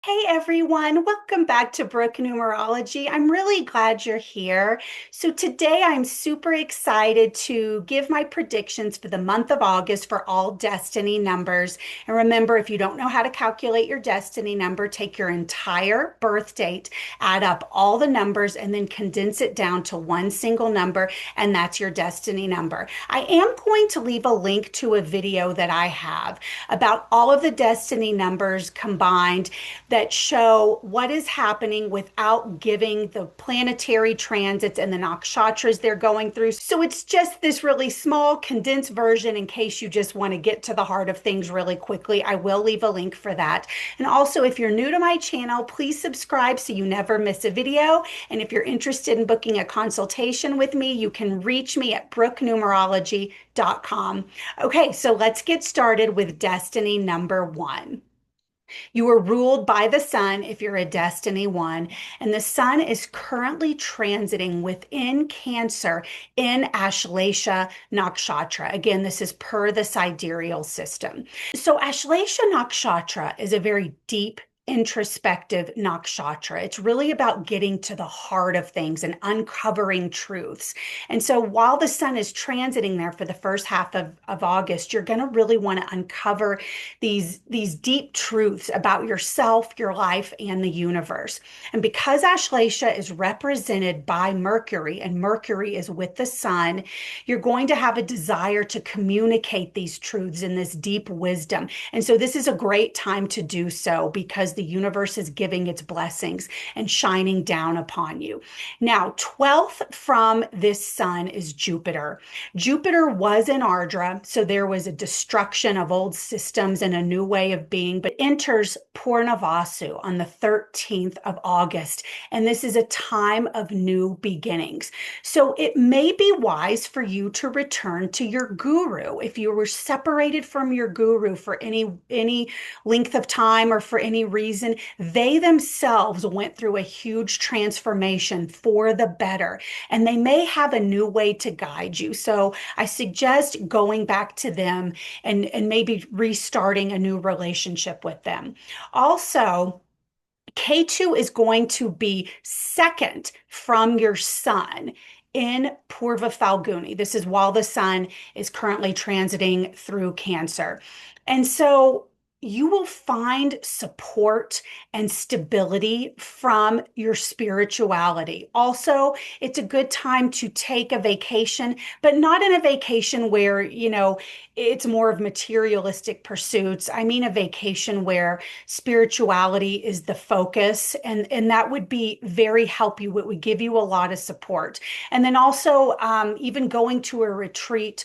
Hey everyone, welcome back to Brooke Numerology. I'm really glad you're here. So today I'm super excited to give my predictions for the month of August for all destiny numbers. And remember, if you don't know how to calculate your destiny number, take your entire birth date, add up all the numbers, and then condense it down to one single number, and that's your destiny number. I am going to leave a link to a video that I have about all of the destiny numbers combined that show what is happening without giving the planetary transits and the nakshatras they're going through. So it's just this really small, condensed version in case you just want to get to the heart of things really quickly. I will leave a link for that. And also, if you're new to my channel, please subscribe so you never miss a video. And if you're interested in booking a consultation with me, you can reach me at brooknumerology.com. Okay, so let's get started with destiny number one. You are ruled by the sun if you're a destiny one, and the sun is currently transiting within Cancer in Ashlesha Nakshatra. Again, this is per the sidereal system. So Ashlesha Nakshatra is a very deep introspective nakshatra. It's really about getting to the heart of things and uncovering truths. And so while the sun is transiting there for the first half of August, you're going to really want to uncover these deep truths about yourself, your life, and the universe. And because Ashlesha is represented by Mercury, and Mercury is with the sun, you're going to have a desire to communicate these truths in this deep wisdom. And so this is a great time to do so because the universe is giving its blessings and shining down upon you. Now, 12th from this sun is Jupiter. Jupiter was in Ardra, so there was a destruction of old systems and a new way of being, but enters Purnavasu on the 13th of August. And this is a time of new beginnings. So it may be wise for you to return to your guru. If you were separated from your guru for any length of time or for any reason, they themselves went through a huge transformation for the better, and they may have a new way to guide you. So I suggest going back to them and maybe restarting a new relationship with them. Also, KETU is going to be second from your sun in Purva Falguni. This is while the sun is currently transiting through Cancer. And so you will find support and stability from your spirituality. Also, it's a good time to take a vacation, but not in a vacation where, it's more of materialistic pursuits. I mean, a vacation where spirituality is the focus, and that would be very help you. It would give you a lot of support. And then also, even going to a retreat.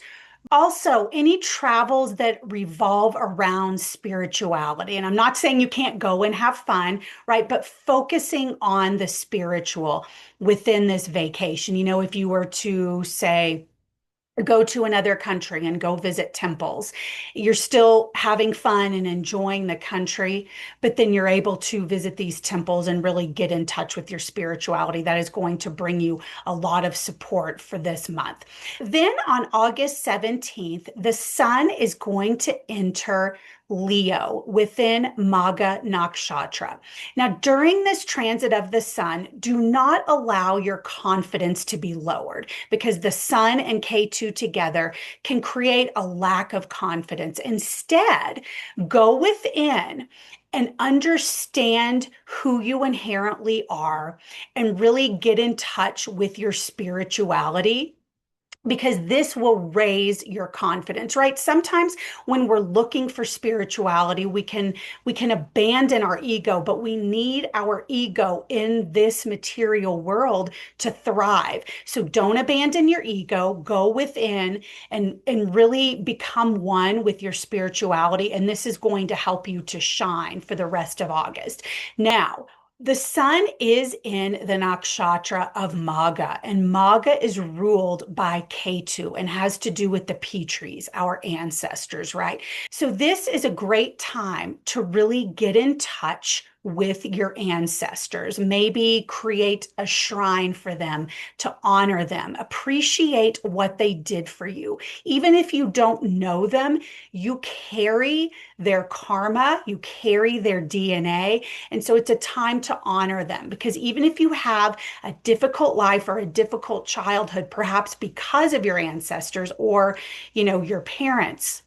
Also, any travels that revolve around spirituality, and I'm not saying you can't go and have fun, right? But focusing on the spiritual within this vacation. If you were to say, go to another country and go visit temples. You're still having fun and enjoying the country, but then you're able to visit these temples and really get in touch with your spirituality. That is going to bring you a lot of support for this month. Then on August 17th, the sun is going to enter Leo within Magha Nakshatra. Now, during this transit of the sun, do not allow your confidence to be lowered because the sun and KETU together can create a lack of confidence. Instead, go within and understand who you inherently are and really get in touch with your spirituality, because this will raise your confidence, right? Sometimes when we're looking for spirituality, we can abandon our ego, but we need our ego in this material world to thrive. So don't abandon your ego, go within and really become one with your spirituality. And this is going to help you to shine for the rest of August. Now, the sun is in the nakshatra of Magha, and Magha is ruled by Ketu and has to do with the Petries, our ancestors, right? So this is a great time to really get in touch with your ancestors. Maybe create a shrine for them to honor them. Appreciate what they did for you. Even if you don't know them, you carry their karma, you carry their DNA. And so it's a time to honor them, because even if you have a difficult life or a difficult childhood, perhaps because of your ancestors or, your parents,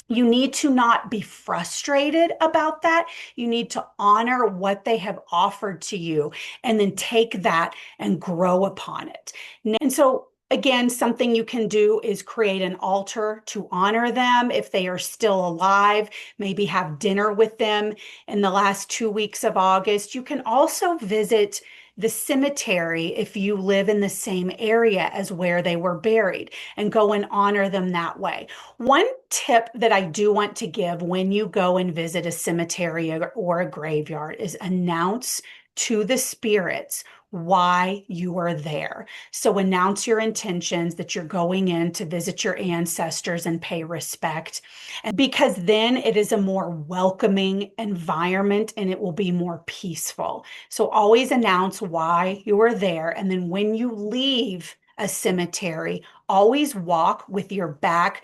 you need to not be frustrated about that. You need to honor what they have offered to you and then take that and grow upon it. And so, again, something you can do is create an altar to honor them if they are still alive. Maybe have dinner with them in the last 2 weeks of August. You can also visit the cemetery if you live in the same area as where they were buried and go and honor them that way. One tip that I do want to give when you go and visit a cemetery or a graveyard is announce to the spirits why you are there. So announce your intentions that you're going in to visit your ancestors and pay respect. And because then it is a more welcoming environment and it will be more peaceful. So always announce why you are there. And then when you leave a cemetery, always walk with your back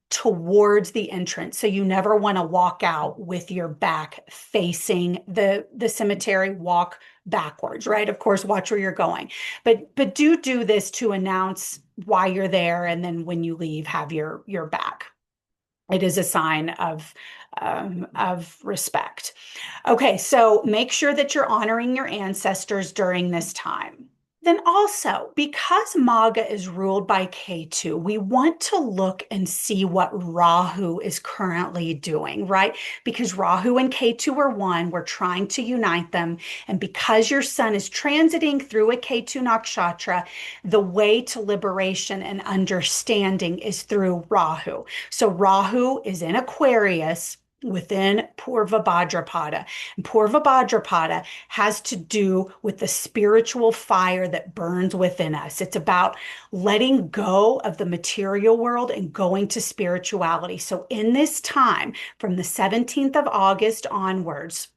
towards the entrance. So you never want to walk out with your back facing the cemetery. Walk backwards, right? Of course, watch where you're going. But do this to announce why you're there, and then when you leave, have your back. It is a sign of respect. Okay, so make sure that you're honoring your ancestors during this time. Then also, because Maga is ruled by KETU, we want to look and see what Rahu is currently doing, right? Because Rahu and KETU are one, we're trying to unite them. And because your sun is transiting through a KETU nakshatra, the way to liberation and understanding is through Rahu. So Rahu is in Aquarius within Purva Bhadrapada. And Purva Bhadrapada has to do with the spiritual fire that burns within us. It's about letting go of the material world and going to spirituality. So in this time, from the 17th of August onwards,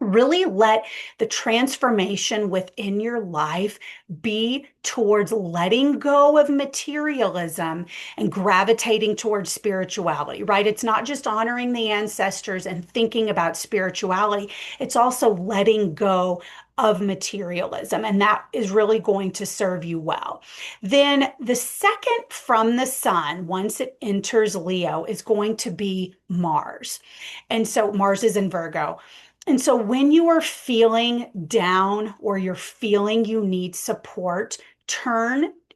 really let the transformation within your life be towards letting go of materialism and gravitating towards spirituality, right? It's not just honoring the ancestors and thinking about spirituality, it's also letting go of materialism, and that is really going to serve you well. Then the second from the sun, once it enters Leo, is going to be Mars. And so Mars is in Virgo. And so when you are feeling down or you're feeling you need support,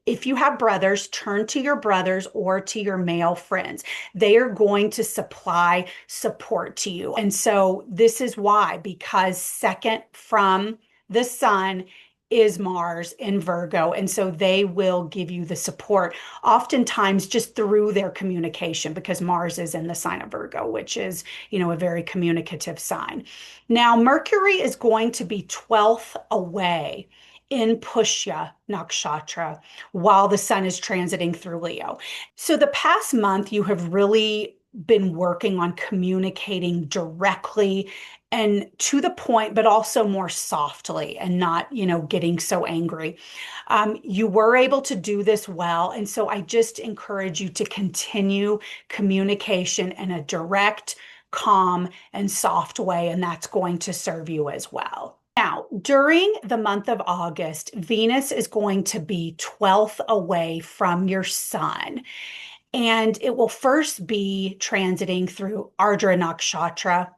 if you have brothers, turn to your brothers or to your male friends. They are going to supply support to you. And so this is why, because second from the sun is Mars in Virgo. And so they will give you the support, oftentimes just through their communication, because Mars is in the sign of Virgo, which is, a very communicative sign. Now, Mercury is going to be 12th away in Pushya Nakshatra while the sun is transiting through Leo. So the past month, you have really been working on communicating directly and to the point, but also more softly and not, getting so angry. You were able to do this well. And so I just encourage you to continue communication in a direct, calm, and soft way, and that's going to serve you as well. Now, during the month of August, Venus is going to be 12th away from your sun. And it will first be transiting through Ardra Nakshatra.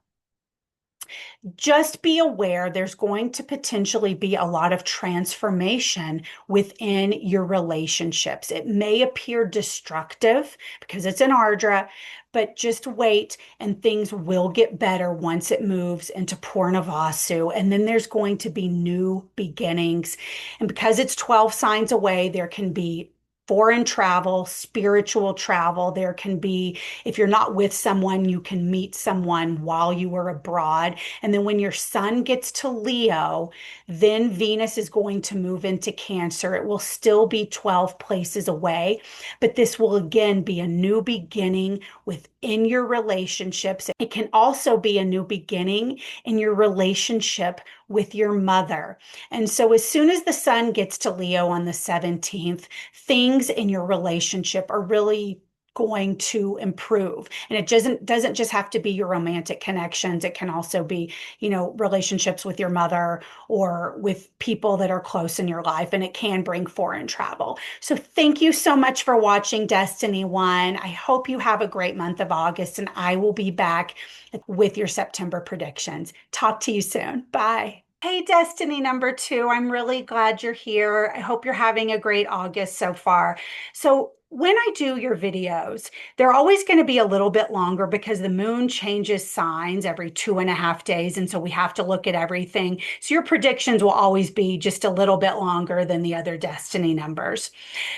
Just be aware there's going to potentially be a lot of transformation within your relationships. It may appear destructive because it's an Ardra, but just wait and things will get better once it moves into Purnavasu. And then there's going to be new beginnings. And because it's 12 signs away, there can be foreign travel, spiritual travel. There can be, if you're not with someone, you can meet someone while you are abroad. And then when your sun gets to Leo, then Venus is going to move into Cancer. It will still be 12 places away, but this will again be a new beginning within your relationships. It can also be a new beginning in your relationship with your mother. And so as soon as the sun gets to Leo on the 17th, things in your relationship are really going to improve. And it doesn't just have to be your romantic connections. It can also be, relationships with your mother or with people that are close in your life. And it can bring foreign travel. So thank you so much for watching Destiny One. I hope you have a great month of August, and I will be back with your September predictions. Talk to you soon. Bye. Hey, Destiny number 2, I'm really glad you're here. I hope you're having a great August so far. So when I do your videos, they're always going to be a little bit longer because the moon changes signs every 2.5 days. And so we have to look at everything. So your predictions will always be just a little bit longer than the other Destiny numbers.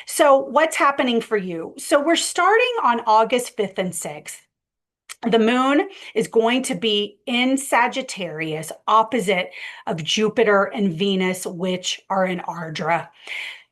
So what's happening for you? So we're starting on August 5th and 6th. The moon is going to be in Sagittarius, opposite of Jupiter and Venus, which are in Ardra.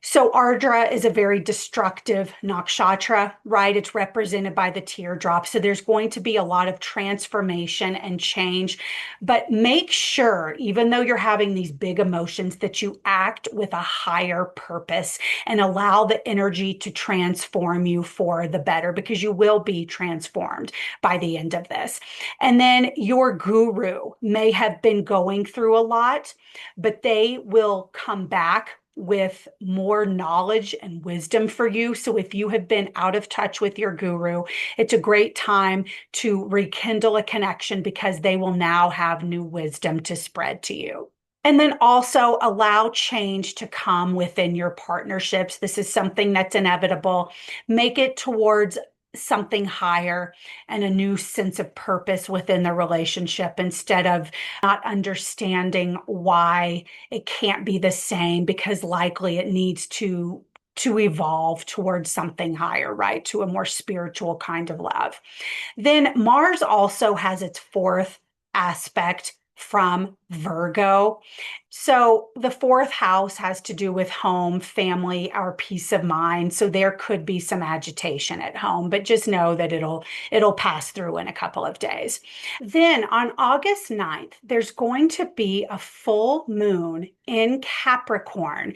So Ardra is a very destructive nakshatra, right? It's represented by the teardrop. So there's going to be a lot of transformation and change. But make sure, even though you're having these big emotions, that you act with a higher purpose and allow the energy to transform you for the better, because you will be transformed by the end of this. And then your guru may have been going through a lot, but they will come back with more knowledge and wisdom for you. So if you have been out of touch with your guru, it's a great time to rekindle a connection, because they will now have new wisdom to spread to you. And then also allow change to come within your partnerships. This is something that's inevitable. Make it towards something higher and a new sense of purpose within the relationship, instead of not understanding why it can't be the same, because likely it needs to evolve towards something higher, right? To a more spiritual kind of love. Then Mars also has its 4th aspect from Virgo. So the 4th house has to do with home, family, our peace of mind. So there could be some agitation at home, but just know that it'll pass through in a couple of days. Then on August 9th, there's going to be a full moon in Capricorn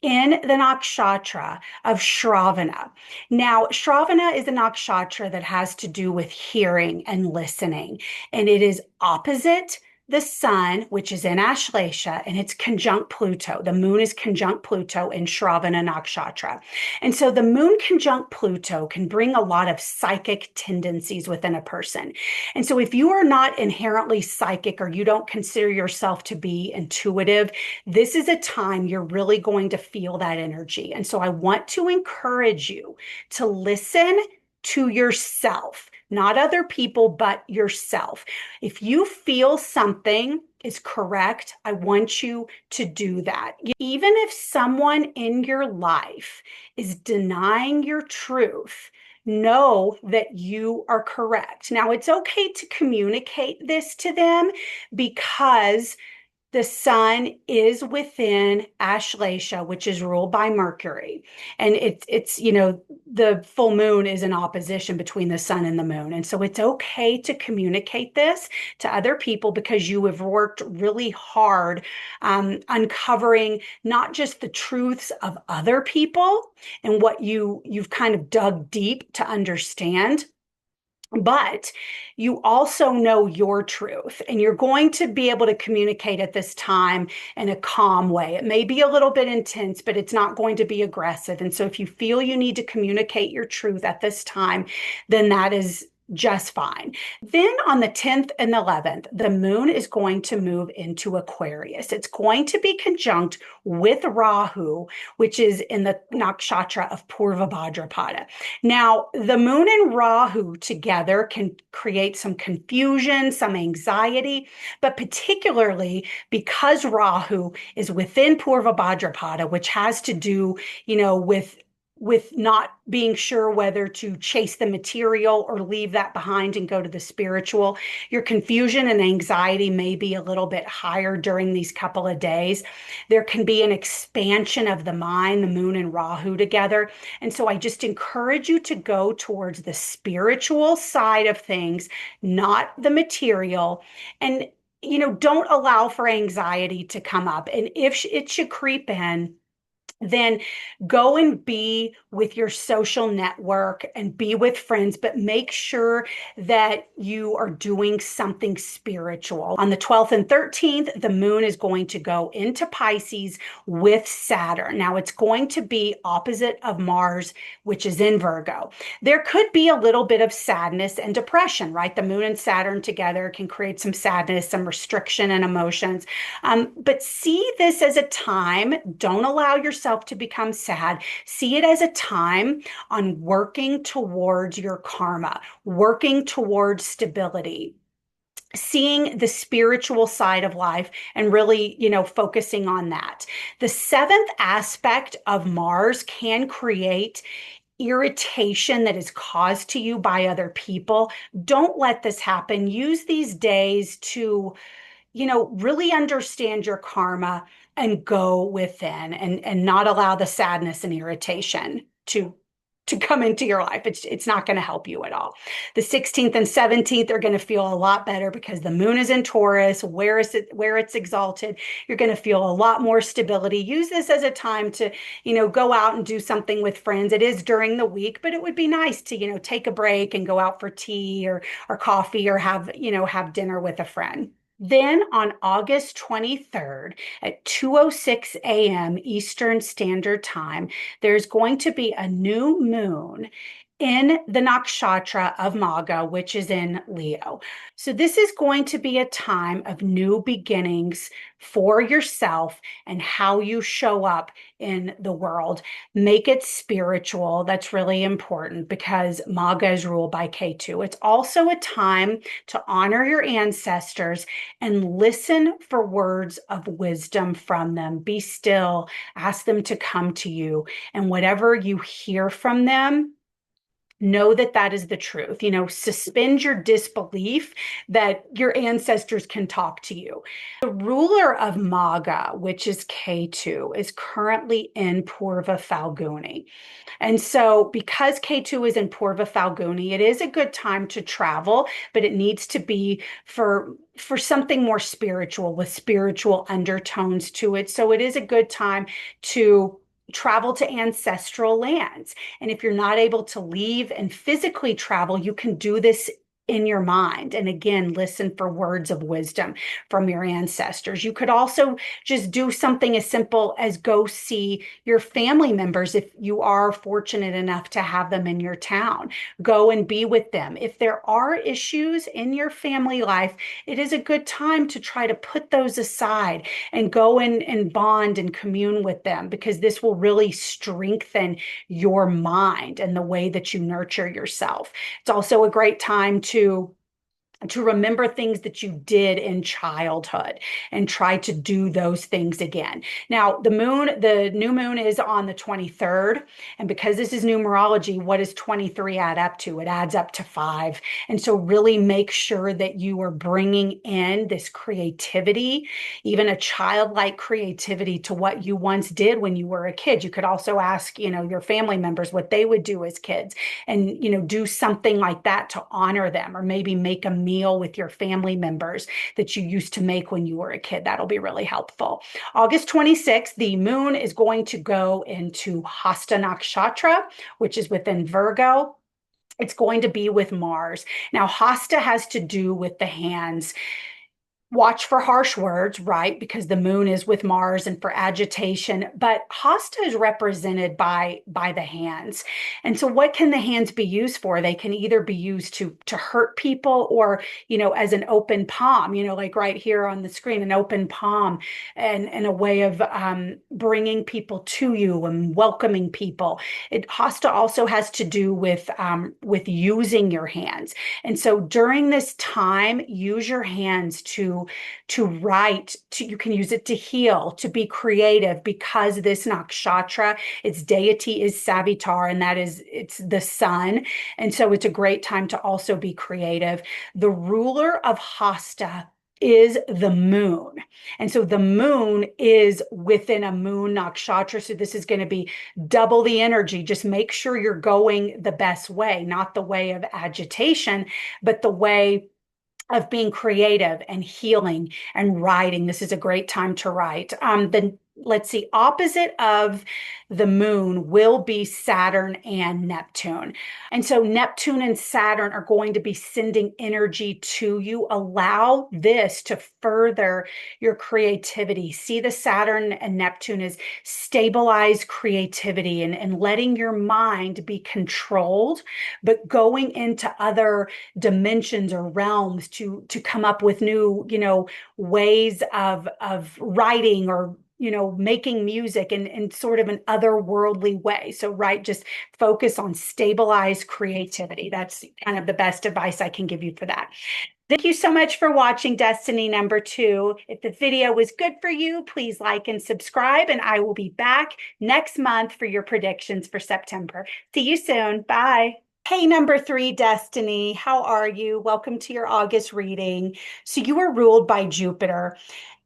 in the nakshatra of Shravana. Now, Shravana is a nakshatra that has to do with hearing and listening, and it is opposite the sun, which is in Ashlesha, and it's conjunct Pluto. The moon is conjunct Pluto in Shravana Nakshatra. And so the moon conjunct Pluto can bring a lot of psychic tendencies within a person. And so if you are not inherently psychic, or you don't consider yourself to be intuitive, this is a time you're really going to feel that energy. And so I want to encourage you to listen to yourself, not other people, but yourself. If you feel something is correct, I want you to do that. Even if someone in your life is denying your truth, know that you are correct. Now, it's okay to communicate this to them, because the sun is within Ashlesha, which is ruled by Mercury. And it's the full moon is in opposition between the sun and the moon. And so it's okay to communicate this to other people, because you have worked really hard uncovering not just the truths of other people and what you've kind of dug deep to understand, but you also know your truth, and you're going to be able to communicate at this time in a calm way. It may be a little bit intense, but it's not going to be aggressive. And so if you feel you need to communicate your truth at this time, then that is just fine. Then on the 10th and the 11th, the moon is going to move into Aquarius. It's going to be conjunct with Rahu, which is in the nakshatra of Purva Bhadrapada. Now, the moon and Rahu together can create some confusion, some anxiety, but particularly because Rahu is within Purva Bhadrapada, which has to do, with not being sure whether to chase the material or leave that behind and go to the spiritual. Your confusion and anxiety may be a little bit higher during these couple of days. There can be an expansion of the mind, the moon and Rahu together. And so I just encourage you to go towards the spiritual side of things, not the material. And, don't allow for anxiety to come up. And if it should creep in, then go and be with your social network and be with friends, but make sure that you are doing something spiritual. On the 12th and 13th, the moon is going to go into Pisces with Saturn. Now, it's going to be opposite of Mars, which is in Virgo. There could be a little bit of sadness and depression, right? The moon and Saturn together can create some sadness, some restriction and emotions. But see this as a time. Don't allow yourself to become sad. See it as a time on working towards your karma, working towards stability, seeing the spiritual side of life and really, focusing on that. The seventh aspect of Mars can create irritation that is caused to you by other people. Don't let this happen. Use these days to really understand your karma and go within and not allow the sadness and irritation to come into your life. It's not going to help you at all. The 16th and 17th are going to feel a lot better because the moon is in Taurus, where it's exalted. You're going to feel a lot more stability. Use this as a time to, go out and do something with friends. It is during the week, but it would be nice to, take a break and go out for tea or coffee or have dinner with a friend. Then on August 23rd at 2:06 a.m. Eastern Standard Time, there's going to be a new moon in the nakshatra of Maga, which is in Leo. So this is going to be a time of new beginnings for yourself and how you show up in the world. Make it spiritual. That's really important because Maga is ruled by KETU. It's also a time to honor your ancestors and listen for words of wisdom from them. Be still, ask them to come to you, and whatever you hear from them, know that that is the truth. Suspend your disbelief that your ancestors can talk to you. The ruler of Maga, which is Ketu, is currently in Purva Falguni. And so because Ketu is in Purva Falguni, it is a good time to travel, but it needs to be for something more spiritual with spiritual undertones to it. So it is a good time to travel to ancestral lands. And if you're not able to leave and physically travel, you can do this in your mind. And again, listen for words of wisdom from your ancestors. You could also just do something as simple as go see your family members if you are fortunate enough to have them in your town. Go and be with them. If there are issues in your family life, it is a good time to try to put those aside and go in and bond and commune with them, because this will really strengthen your mind and the way that you nurture yourself. It's also a great time to remember things that you did in childhood and try to do those things again. Now, the new moon is on the 23rd. And because this is numerology, what does 23 add up to? It adds up to 5. And so really make sure that you are bringing in this creativity, even a childlike creativity to what you once did when you were a kid. You could also ask, your family members what they would do as kids and, do something like that to honor them, or maybe make a meal with your family members that you used to make when you were a kid. That'll be really helpful. August 26th, the moon is going to go into Hasta Nakshatra, which is within Virgo. It's going to be with Mars. Now, Hasta has to do with the hands. Watch for harsh words, right? Because the moon is with Mars and for agitation, but Hasta is represented by the hands. And so what can the hands be used for? They can either be used to hurt people or, as an open palm, like right here on the screen, an open palm and a way of bringing people to you and welcoming people. Hasta also has to do with using your hands. And so during this time, use your hands to to write, you can use it to heal, to be creative, because this nakshatra, its deity is Savitar, and it's the sun. And so it's a great time to also be creative. The ruler of Hasta is the moon. And so the moon is within a moon nakshatra. So this is going to be double the energy. Just make sure you're going the best way, not the way of agitation, but the way of being creative and healing and writing. This is a great time to write. Let's see, opposite of the moon will be Saturn and Neptune. And so Neptune and Saturn are going to be sending energy to you. Allow this to further your creativity. See the Saturn and Neptune as stabilized creativity and letting your mind be controlled, but going into other dimensions or realms to come up with new, ways of writing or making music in sort of an otherworldly way. So, right, just focus on stabilized creativity. That's kind of the best advice I can give you for that. Thank you so much for watching Destiny number 2. If the video was good for you, please like and subscribe, and I will be back next month for your predictions for September. See you soon. Bye. Hey, number 3, Destiny, how are you? Welcome to your August reading. So you are ruled by Jupiter.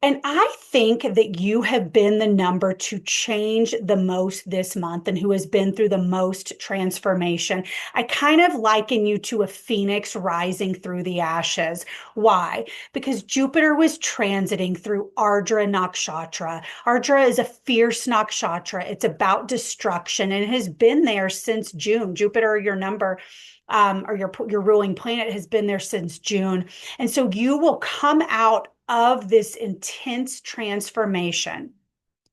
And I think that you have been the number to change the most this month and who has been through the most transformation. I kind of liken you to a phoenix rising through the ashes. Why? Because Jupiter was transiting through Ardra Nakshatra. Ardra is a fierce nakshatra. It's about destruction and has been there since June. Jupiter, your number, or your ruling planet, has been there since June. And so you will come out of this intense transformation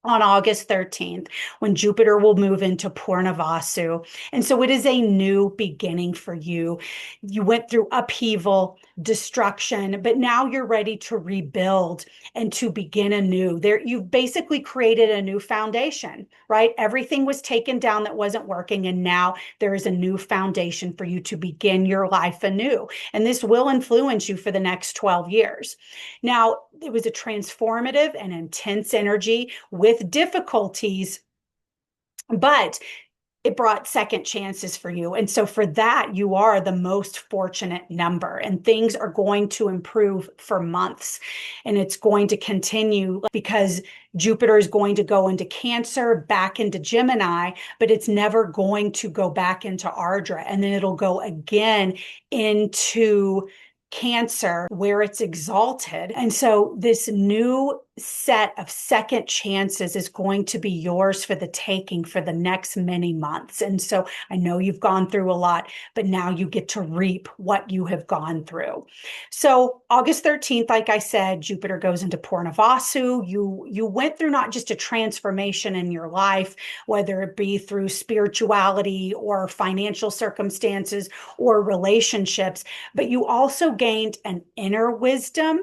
on August 13th, when Jupiter will move into Purnavasu. And so it is a new beginning for you. You went through upheaval, destruction, but now you're ready to rebuild and to begin anew. You've basically created a new foundation, right? Everything was taken down that wasn't working, and now there is a new foundation for you to begin your life anew. And this will influence you for the next 12 years. Now, it was a transformative and intense energy with difficulties, but it brought second chances for you. And so for that, you are the most fortunate number, and things are going to improve for months. And it's going to continue because Jupiter is going to go into Cancer, back into Gemini, but it's never going to go back into Ardra. And then it'll go again into Cancer, where it's exalted. And so this new set of second chances is going to be yours for the taking for the next many months. And so I know you've gone through a lot, but now you get to reap what you have gone through. So August 13th, like I said, Jupiter goes into Purnavasu. You went through not just a transformation in your life, whether it be through spirituality or financial circumstances or relationships, but you also gained an inner wisdom.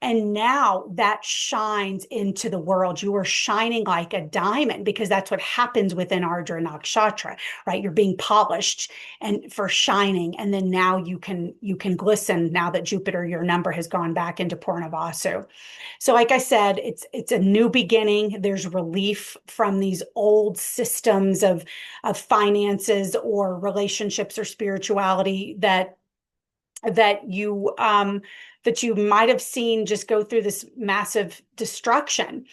And now that shines into the world. You are shining like a diamond, because that's what happens within Ardra Nakshatra, right? You're being polished and for shining. And then now you can glisten now that Jupiter, your number, has gone back into Purnavasu. So like I said, it's a new beginning. There's relief from these old systems of finances or relationships or spirituality that you might have seen just go through this massive destruction.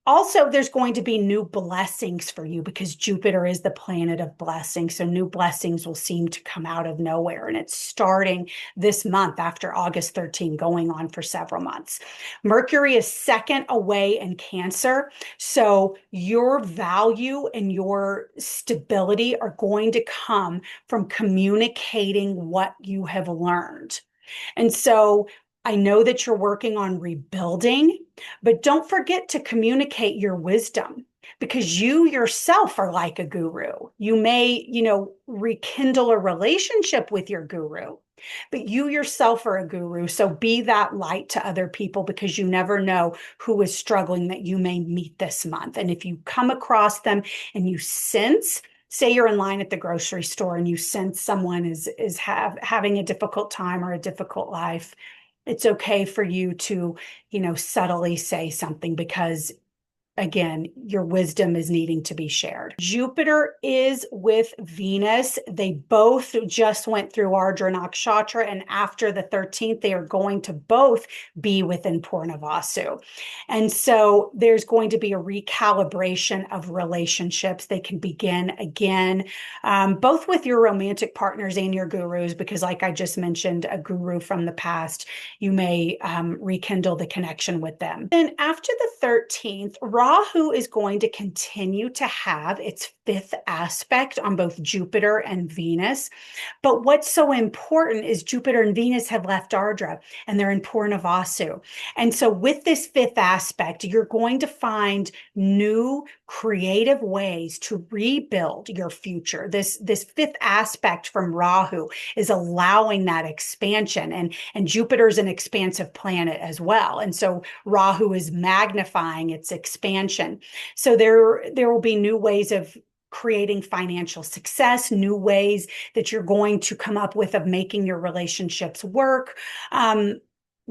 Also, there's going to be new blessings for you, because Jupiter is the planet of blessings. So new blessings will seem to come out of nowhere. And it's starting this month after August 13, going on for several months. Mercury is second away in Cancer. So your value and your stability are going to come from communicating what you have learned. And so I know that you're working on rebuilding, but don't forget to communicate your wisdom, because you yourself are like a guru. You may, rekindle a relationship with your guru, but you yourself are a guru. So be that light to other people, because you never know who is struggling that you may meet this month. And if you come across them and you sense, say you're in line at the grocery store and you sense someone is having a difficult time or a difficult life, It's okay for you to, subtly say something because again, your wisdom is needing to be shared. Jupiter is with Venus. They both just went through Ardra Nakshatra, and after the 13th, they are going to both be within Purnavasu. And so there's going to be a recalibration of relationships. They can begin again, both with your romantic partners and your gurus, because like I just mentioned, a guru from the past, you may rekindle the connection with them. Then after the 13th, Rahu is going to continue to have its fifth aspect on both Jupiter and Venus. But what's so important is Jupiter and Venus have left Ardra and they're in Purnavasu. And so with this fifth aspect, you're going to find new creative ways to rebuild your future. This fifth aspect from Rahu is allowing that expansion, and Jupiter's an expansive planet as well. And so Rahu is magnifying its expansion. So there will be new ways of creating financial success, new ways that you're going to come up with of making your relationships work.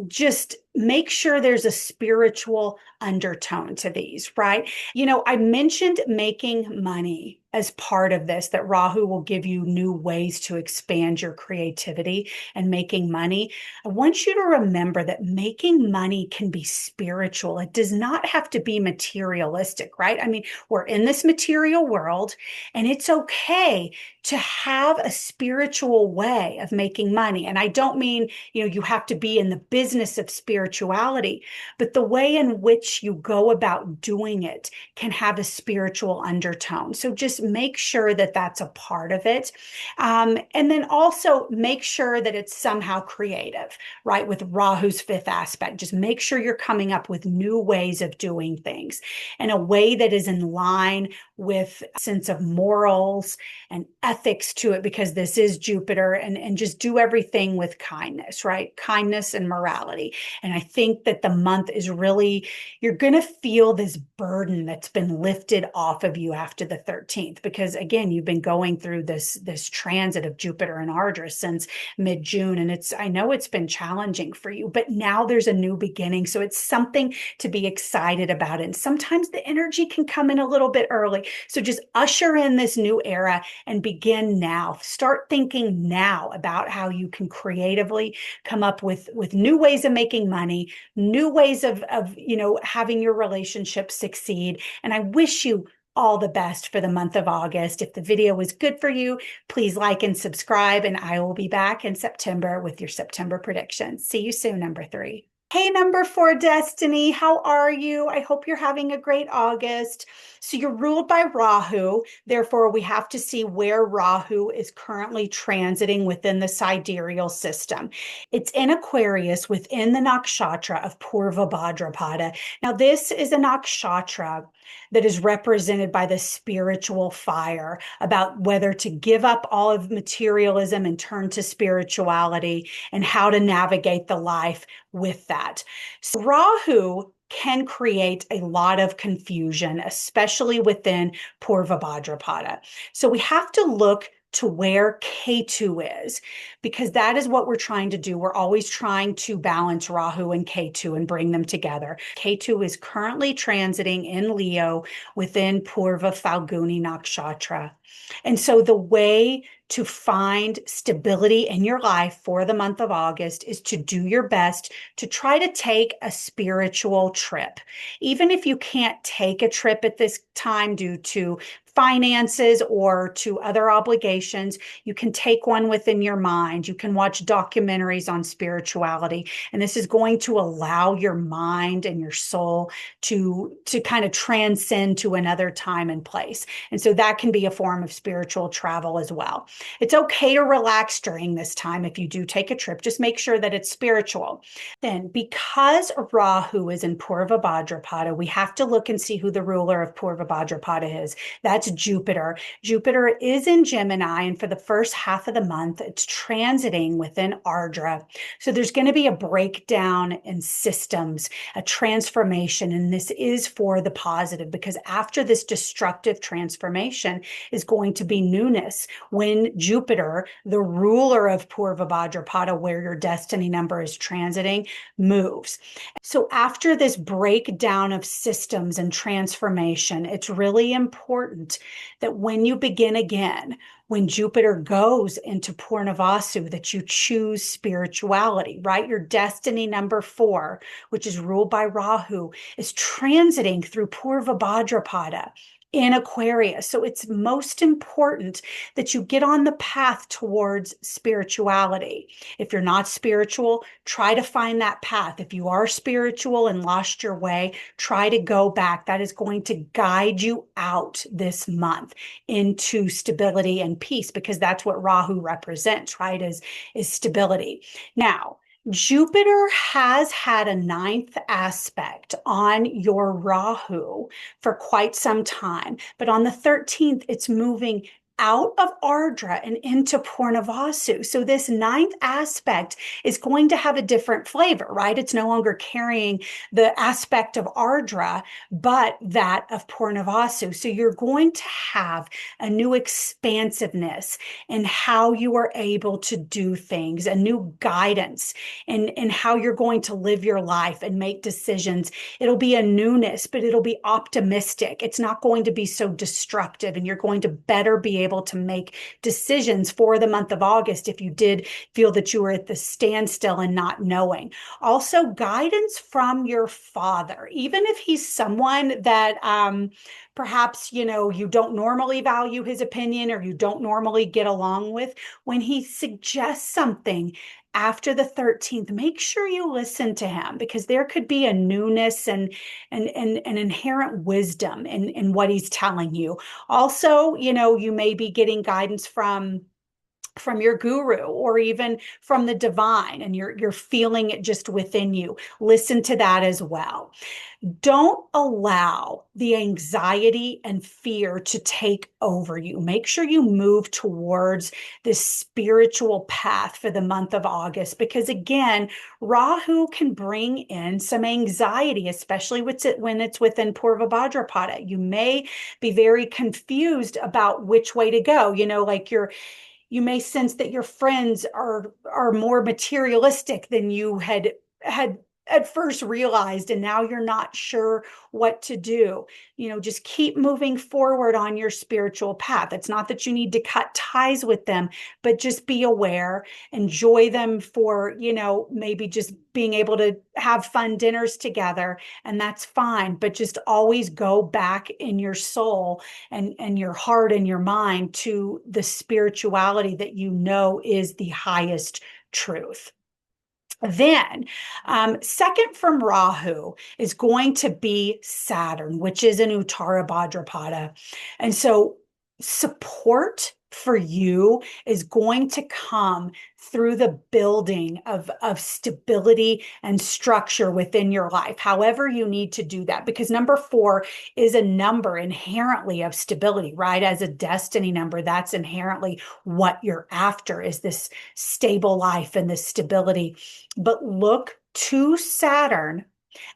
Just make sure there's a spiritual undertone to these, right? I mentioned making money as part of this, that Rahu will give you new ways to expand your creativity and making money. I want you to remember that making money can be spiritual. It does not have to be materialistic, right? I mean, we're in this material world, and it's okay to have a spiritual way of making money. And I don't mean, you have to be in the business of spirituality, but the way in which you go about doing it can have a spiritual undertone. So just make sure that that's a part of it. And then also make sure that it's somehow creative, right? With Rahu's fifth aspect, just make sure you're coming up with new ways of doing things in a way that is in line with a sense of morals and ethics to it, because this is Jupiter, and just do everything with kindness, right? Kindness and morality. And I think that the month is really, you're going to feel this burden that's been lifted off of you after the 13th, because again, you've been going through this transit of Jupiter and Ardra since mid-June. And I know it's been challenging for you, but now there's a new beginning. So it's something to be excited about. And sometimes the energy can come in a little bit early. So just usher in this new era and begin now. Start thinking now about how you can creatively come up with new ways of making money, new ways of having your relationship succeed. And I wish you all the best for the month of August. If the video was good for you, please like and subscribe, and I will be back in September with your September predictions. See you soon, number 3. Hey, number 4 Destiny, how are you? I hope you're having a great August. So you're ruled by Rahu. Therefore, we have to see where Rahu is currently transiting within the sidereal system. It's in Aquarius within the nakshatra of Purva Bhadrapada. Now, this is a nakshatra that is represented by the spiritual fire, about whether to give up all of materialism and turn to spirituality, and how to navigate the life with that. So Rahu can create a lot of confusion, especially within Purva Bhadrapada. So we have to look to where KETU is, because that is what we're trying to do. We're always trying to balance Rahu and KETU and bring them together. KETU is currently transiting in Leo within Purva Phalguni Nakshatra. And so the way to find stability in your life for the month of August is to do your best to try to take a spiritual trip. Even if you can't take a trip at this time due to finances or to other obligations, you can take one within your mind. You can watch documentaries on spirituality, and this is going to allow your mind and your soul to kind of transcend to another time and place. And so that can be a form of spiritual travel as well. It's okay to relax during this time. If you do take a trip, just make sure that it's spiritual. Then, because Rahu is in Purva Bhadrapada, we have to look and see who the ruler of Purva Bhadrapada is. That's Jupiter. Jupiter is in Gemini, and for the first half of the month, it's transiting within Ardra. So there's going to be a breakdown in systems, a transformation, and this is for the positive, because after this destructive transformation is going to be newness when Jupiter, the ruler of Purva Bhadrapada, where your destiny number is transiting, moves. So after this breakdown of systems and transformation, it's really important that when you begin again, when Jupiter goes into Purnavasu, that you choose spirituality, right? Your destiny number 4, which is ruled by Rahu, is transiting through Purva Bhadrapada in Aquarius. So it's most important that you get on the path towards spirituality. If you're not spiritual, try to find that path. If you are spiritual and lost your way, try to go back. That is going to guide you out this month into stability and peace, because that's what Rahu represents, right? Is stability. Now, Jupiter has had a 9th aspect on your Rahu for quite some time, but on the 13th, it's moving out of Ardra and into Purnavasu. So this 9th aspect is going to have a different flavor, right? It's no longer carrying the aspect of Ardra, but that of Purnavasu. So you're going to have a new expansiveness in how you are able to do things, a new guidance in how you're going to live your life and make decisions. It'll be a newness, but it'll be optimistic. It's not going to be so destructive, and you're going to better be able to make decisions for the month of August if you did feel that you were at the standstill and not knowing. Also, guidance from your father, even if he's someone that perhaps, you don't normally value his opinion or you don't normally get along with. When he suggests something after the 13th, make sure you listen to him, because there could be a newness and an inherent wisdom in what he's telling you. Also, you may be getting guidance from your guru or even from the divine, and you're feeling it just within you. Listen to that as well. Don't allow the anxiety and fear to take over you. Make sure you move towards this spiritual path for the month of August, because again, Rahu can bring in some anxiety, especially when it's within Purva Bhadrapada. You may be very confused about which way to go. Like you may sense that your friends are more materialistic than you had at first realized, and now you're not sure what to do. Just keep moving forward on your spiritual path. It's not that you need to cut ties with them, but just be aware, enjoy them for, maybe just being able to have fun dinners together, and that's fine. But just always go back in your soul and your heart and your mind to the spirituality that is the highest truth. Then, second from Rahu is going to be Saturn, which is an Uttara Bhadrapada. And so support for you is going to come through the building of stability and structure within your life, however you need to do that, because number 4 is a number inherently of stability, right? As a destiny number, that's inherently what you're after, is this stable life and this stability. But look to Saturn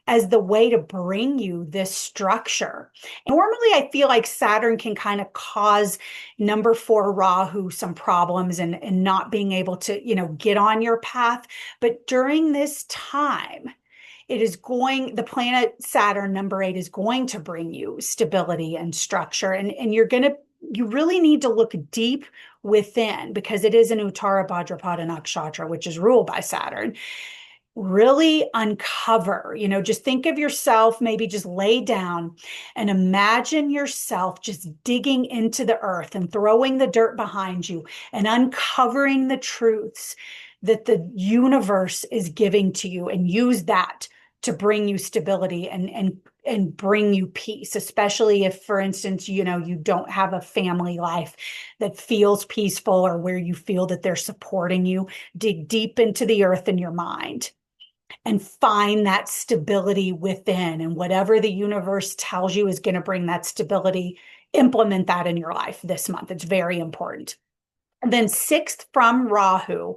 as the way to bring you this structure. Normally, I feel like Saturn can kind of cause number 4 Rahu some problems and not being able to, get on your path. But during this time, the planet Saturn, number 8, is going to bring you stability and structure. And you really need to look deep within, because it is an Uttara Bhadrapada Nakshatra, which is ruled by Saturn. Really uncover, just think of yourself, maybe just lay down and imagine yourself just digging into the earth and throwing the dirt behind you and uncovering the truths that the universe is giving to you, and use that to bring you stability and bring you peace, especially if, for instance, you don't have a family life that feels peaceful or where you feel that they're supporting you. Dig deep into the earth in your mind and find that stability within, and whatever the universe tells you is going to bring that stability, implement that in your life this month. It's very important. And then sixth from Rahu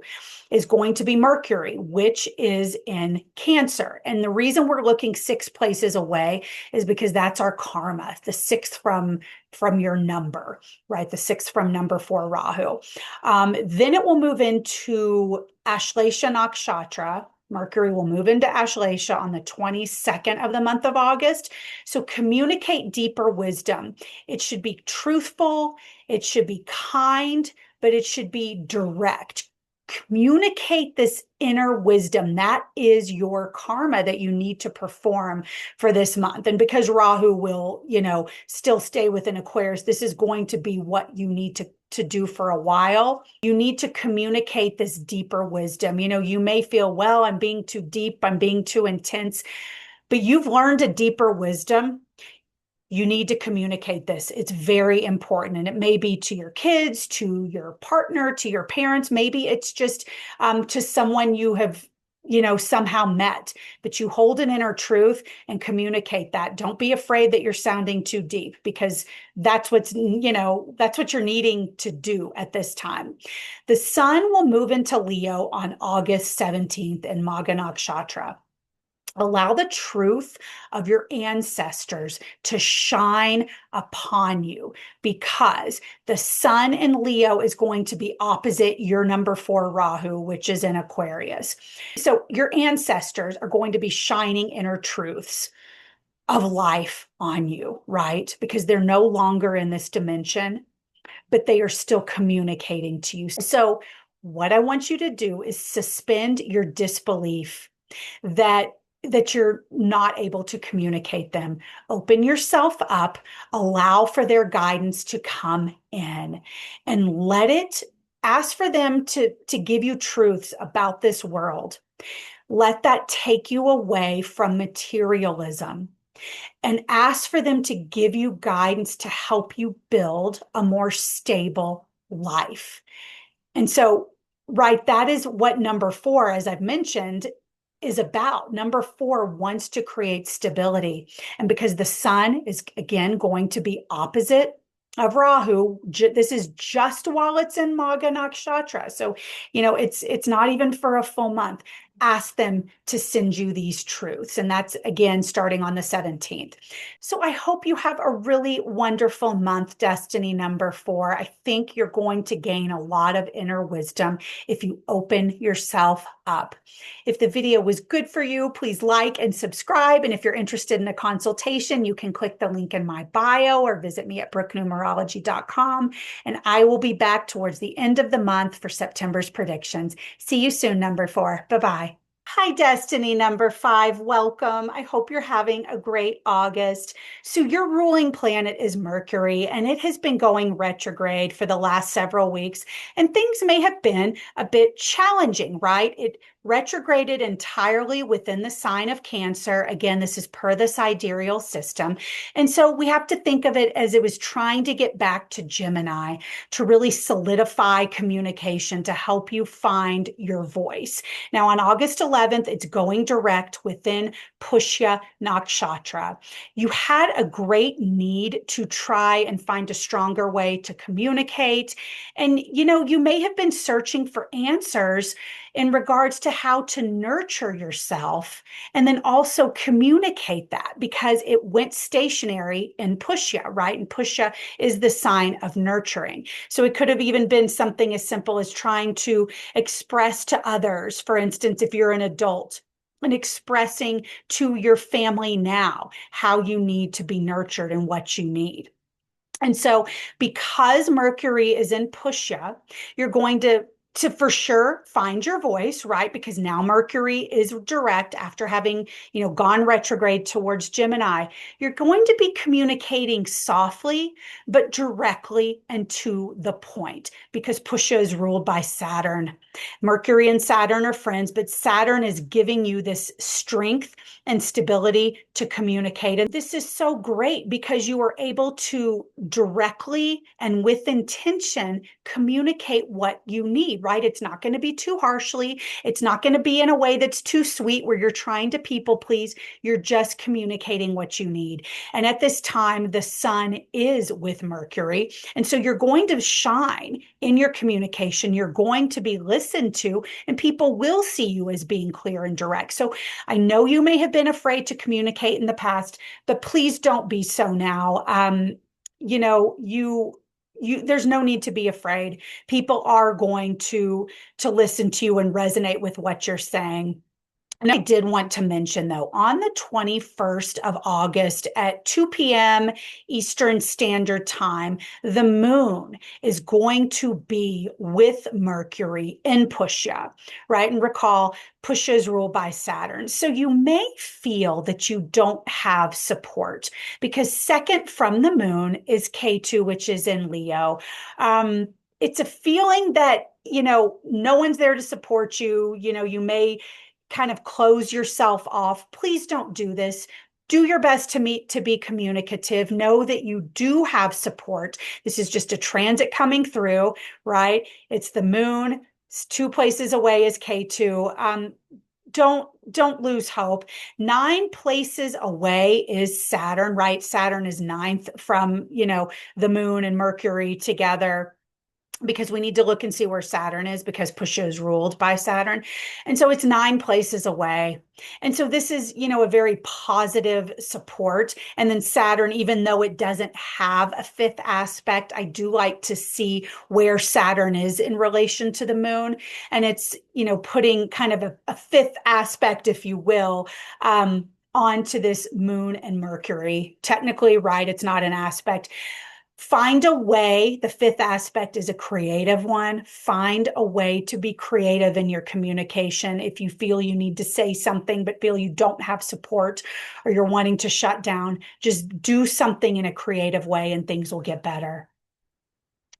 is going to be Mercury, which is in Cancer. And the reason we're looking 6 places away is because that's our karma, the sixth from your number, right? The sixth from number 4 Rahu. Then it will move into Ashlesha Nakshatra. Mercury will move into Ashlesha on the 22nd of the month of August. So communicate deeper wisdom. It should be truthful. It should be kind, but it should be direct. Communicate this inner wisdom. That is your karma that you need to perform for this month. And because Rahu will, still stay within Aquarius, this is going to be what you need to do for a while. You need to communicate this deeper wisdom. You may feel, well, I'm being too deep, I'm being too intense, but you've learned a deeper wisdom. You need to communicate this. It's very important. And it may be to your kids, to your partner, to your parents. Maybe it's just to someone you have, somehow met, but you hold an inner truth and communicate that. Don't be afraid that you're sounding too deep, because that's what's, that's what you're needing to do at this time. The sun will move into Leo on August 17th in Magha Nakshatra. Allow the truth of your ancestors to shine upon you, because the sun in Leo is going to be opposite your number 4 Rahu, which is in Aquarius. So your ancestors are going to be shining inner truths of life on you, right? Because they're no longer in this dimension, but they are still communicating to you. So what I want you to do is suspend your disbelief that you're not able to communicate them. Open yourself up, allow for their guidance to come in, and ask for them to give you truths about this world. Let that take you away from materialism, and ask for them to give you guidance to help you build a more stable life. And so, right, that is what number 4, as I've mentioned, is about. Number 4 wants to create stability. And because the sun is, again, going to be opposite of Rahu, this is just while it's in Magha Nakshatra. So, it's not even for a full month. Ask them to send you these truths. And that's, again, starting on the 17th. So I hope you have a really wonderful month, Destiny number 4. I think you're going to gain a lot of inner wisdom if you open yourself up. If the video was good for you, please like and subscribe. And if you're interested in a consultation, you can click the link in my bio or visit me at brooknumerology.com. And I will be back towards the end of the month for September's predictions. See you soon, number 4. Bye-bye. Hi, Destiny number 5. Welcome. I hope you're having a great August. So your ruling planet is Mercury, and it has been going retrograde for the last several weeks, and things may have been a bit challenging, right? It retrograded entirely within the sign of Cancer. Again, this is per the sidereal system. And so we have to think of it as it was trying to get back to Gemini to really solidify communication, to help you find your voice. Now, on August 11th, it's going direct within Pushya Nakshatra. You had a great need to try and find a stronger way to communicate. And, you may have been searching for answers in regards to how to nurture yourself and then also communicate that, because it went stationary in Pushya, right? And Pushya is the sign of nurturing. So it could have even been something as simple as trying to express to others, for instance, if you're an adult, and expressing to your family now how you need to be nurtured and what you need. And so because Mercury is in Pushya, you're going to for sure find your voice, right? Because now Mercury is direct after having, gone retrograde towards Gemini. You're going to be communicating softly, but directly and to the point, because Pushya is ruled by Saturn. Mercury and Saturn are friends, but Saturn is giving you this strength and stability to communicate. And this is so great because you are able to directly and with intention communicate what you need, right? It's not going to be too harshly. It's not going to be in a way that's too sweet where you're trying to people please. You're just communicating what you need. And at this time, the sun is with Mercury. And so you're going to shine in your communication. You're going to be listened to, and people will see you as being clear and direct. So I know you may have been afraid to communicate in the past, but please don't be so now. You know, there's no need to be afraid. People are going to listen to you and resonate with what you're saying. And I did want to mention, though, on the 21st of August at 2 p.m. Eastern Standard Time, the moon is going to be with Mercury in Pushya, right? And recall, Pushya is ruled by Saturn. So you may feel that you don't have support because second from the moon is KETU, which is in Leo. It's a feeling that, no one's there to support you. You may kind of close yourself off. Please don't do this. Do your best to be communicative. Know that you do have support. This is just a transit coming through, right? It's the moon. It's 2 places away is KETU. Don't lose hope. 9 places away is Saturn, right? Saturn is 9th from, the moon and Mercury together, because we need to look and see where Saturn is because Pushya is ruled by Saturn. And so it's 9 places away. And so this is, a very positive support. And then Saturn, even though it doesn't have a 5th aspect, I do like to see where Saturn is in relation to the moon. And it's, putting kind of a 5th aspect, if you will, onto this moon and Mercury. Technically, right, it's not an aspect. Find a way. The 5th aspect is a creative one. Find a way to be creative in your communication. If you feel you need to say something, but feel you don't have support or you're wanting to shut down, just do something in a creative way and things will get better.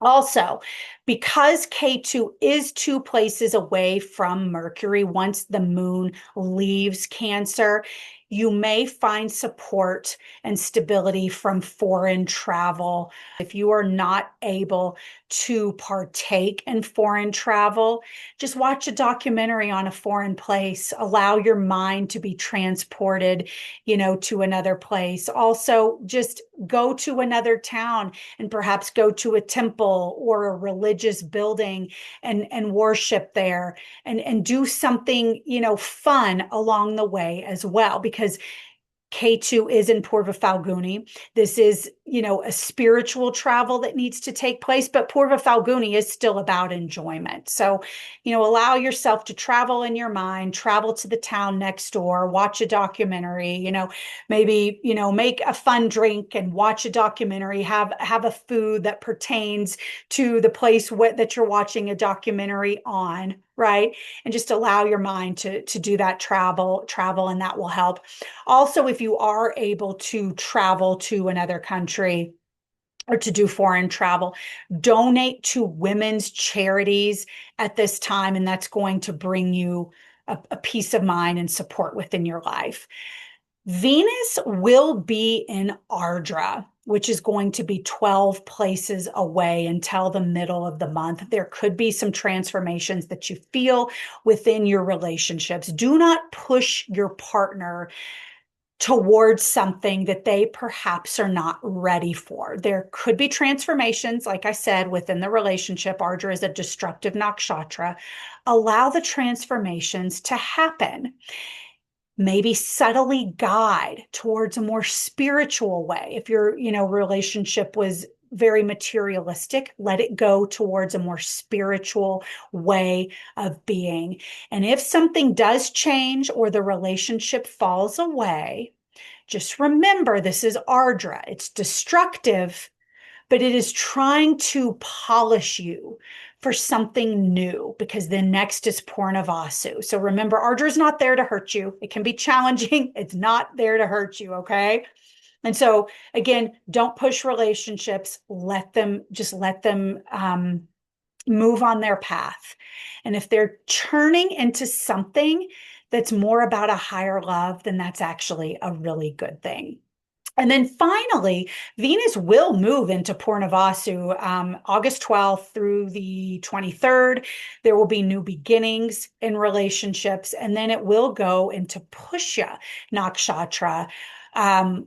Also, because KETU is 2 places away from Mercury, once the moon leaves Cancer, you may find support and stability from foreign travel. If you are not able to partake in foreign travel, just watch a documentary on a foreign place. Allow your mind to be transported, to another place. Also, just go to another town and perhaps go to a temple or a religious building and worship there and do something, fun along the way as well, because KETU is in Purva Falguni. This is, a spiritual travel that needs to take place, but Purva Falguni is still about enjoyment. So, allow yourself to travel in your mind, travel to the town next door, watch a documentary, maybe, make a fun drink and watch a documentary, have a food that pertains to the place that you're watching a documentary on, right? And just allow your mind to do that travel, and that will help. Also, if you are able to travel to another country or to do foreign travel, donate to women's charities at this time, and that's going to bring you a peace of mind and support within your life. Venus will be in Ardra, which is going to be 12 places away until the middle of the month. There could be some transformations that you feel within your relationships. Do not push your partner towards something that they perhaps are not ready for. There could be transformations, like I said, within the relationship. Ardra is a destructive nakshatra. Allow the transformations to happen. Maybe subtly guide towards a more spiritual way. If your, relationship was very materialistic, let it go towards a more spiritual way of being. And if something does change or the relationship falls away, just remember this is Ardra. It's destructive, but it is trying to polish you for something new, because then next is Purnavasu. So remember, Ardra is not there to hurt you. It can be challenging. It's not there to hurt you, okay? And so again, don't push relationships. Let them move on their path. And if they're turning into something that's more about a higher love, then that's actually a really good thing. And then finally, Venus will move into Purnavasu August 12th through the 23rd. There will be new beginnings in relationships, and then it will go into Pushya Nakshatra,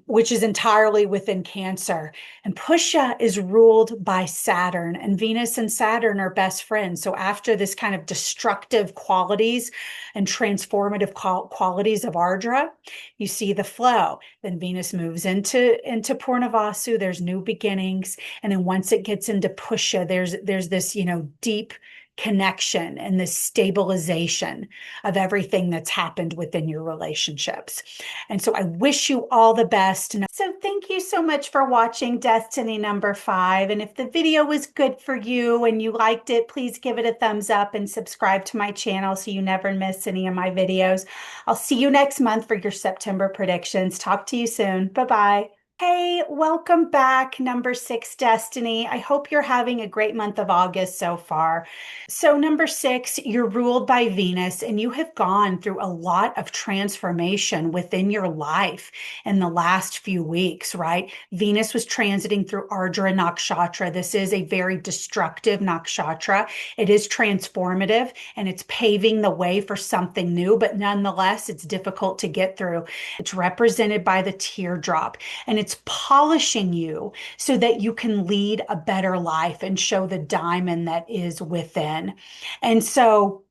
which is entirely within Cancer. And Pushya is ruled by Saturn, and Venus and Saturn are best friends. So after this kind of destructive qualities and transformative qualities of Ardra, you see the flow. Then Venus moves into Purnavasu. There's new beginnings, and then once it gets into Pushya, there's this deep connection and this stabilization of everything that's happened within your relationships. And so I wish you all the best. So thank you so much for watching Destiny number 5. And if the video was good for you and you liked it, please give it a thumbs up and subscribe to my channel so you never miss any of my videos. I'll see you next month for your September predictions. Talk to you soon. Bye-bye. Hey, welcome back, number 6 Destiny. I hope you're having a great month of August so far. So number 6, you're ruled by Venus, and you have gone through a lot of transformation within your life in the last few weeks, right? Venus was transiting through Ardra Nakshatra. This is a very destructive nakshatra. It is transformative, and it's paving the way for something new, but nonetheless, it's difficult to get through. It's represented by the teardrop, and it's polishing you so that you can lead a better life and show the diamond that is within. And so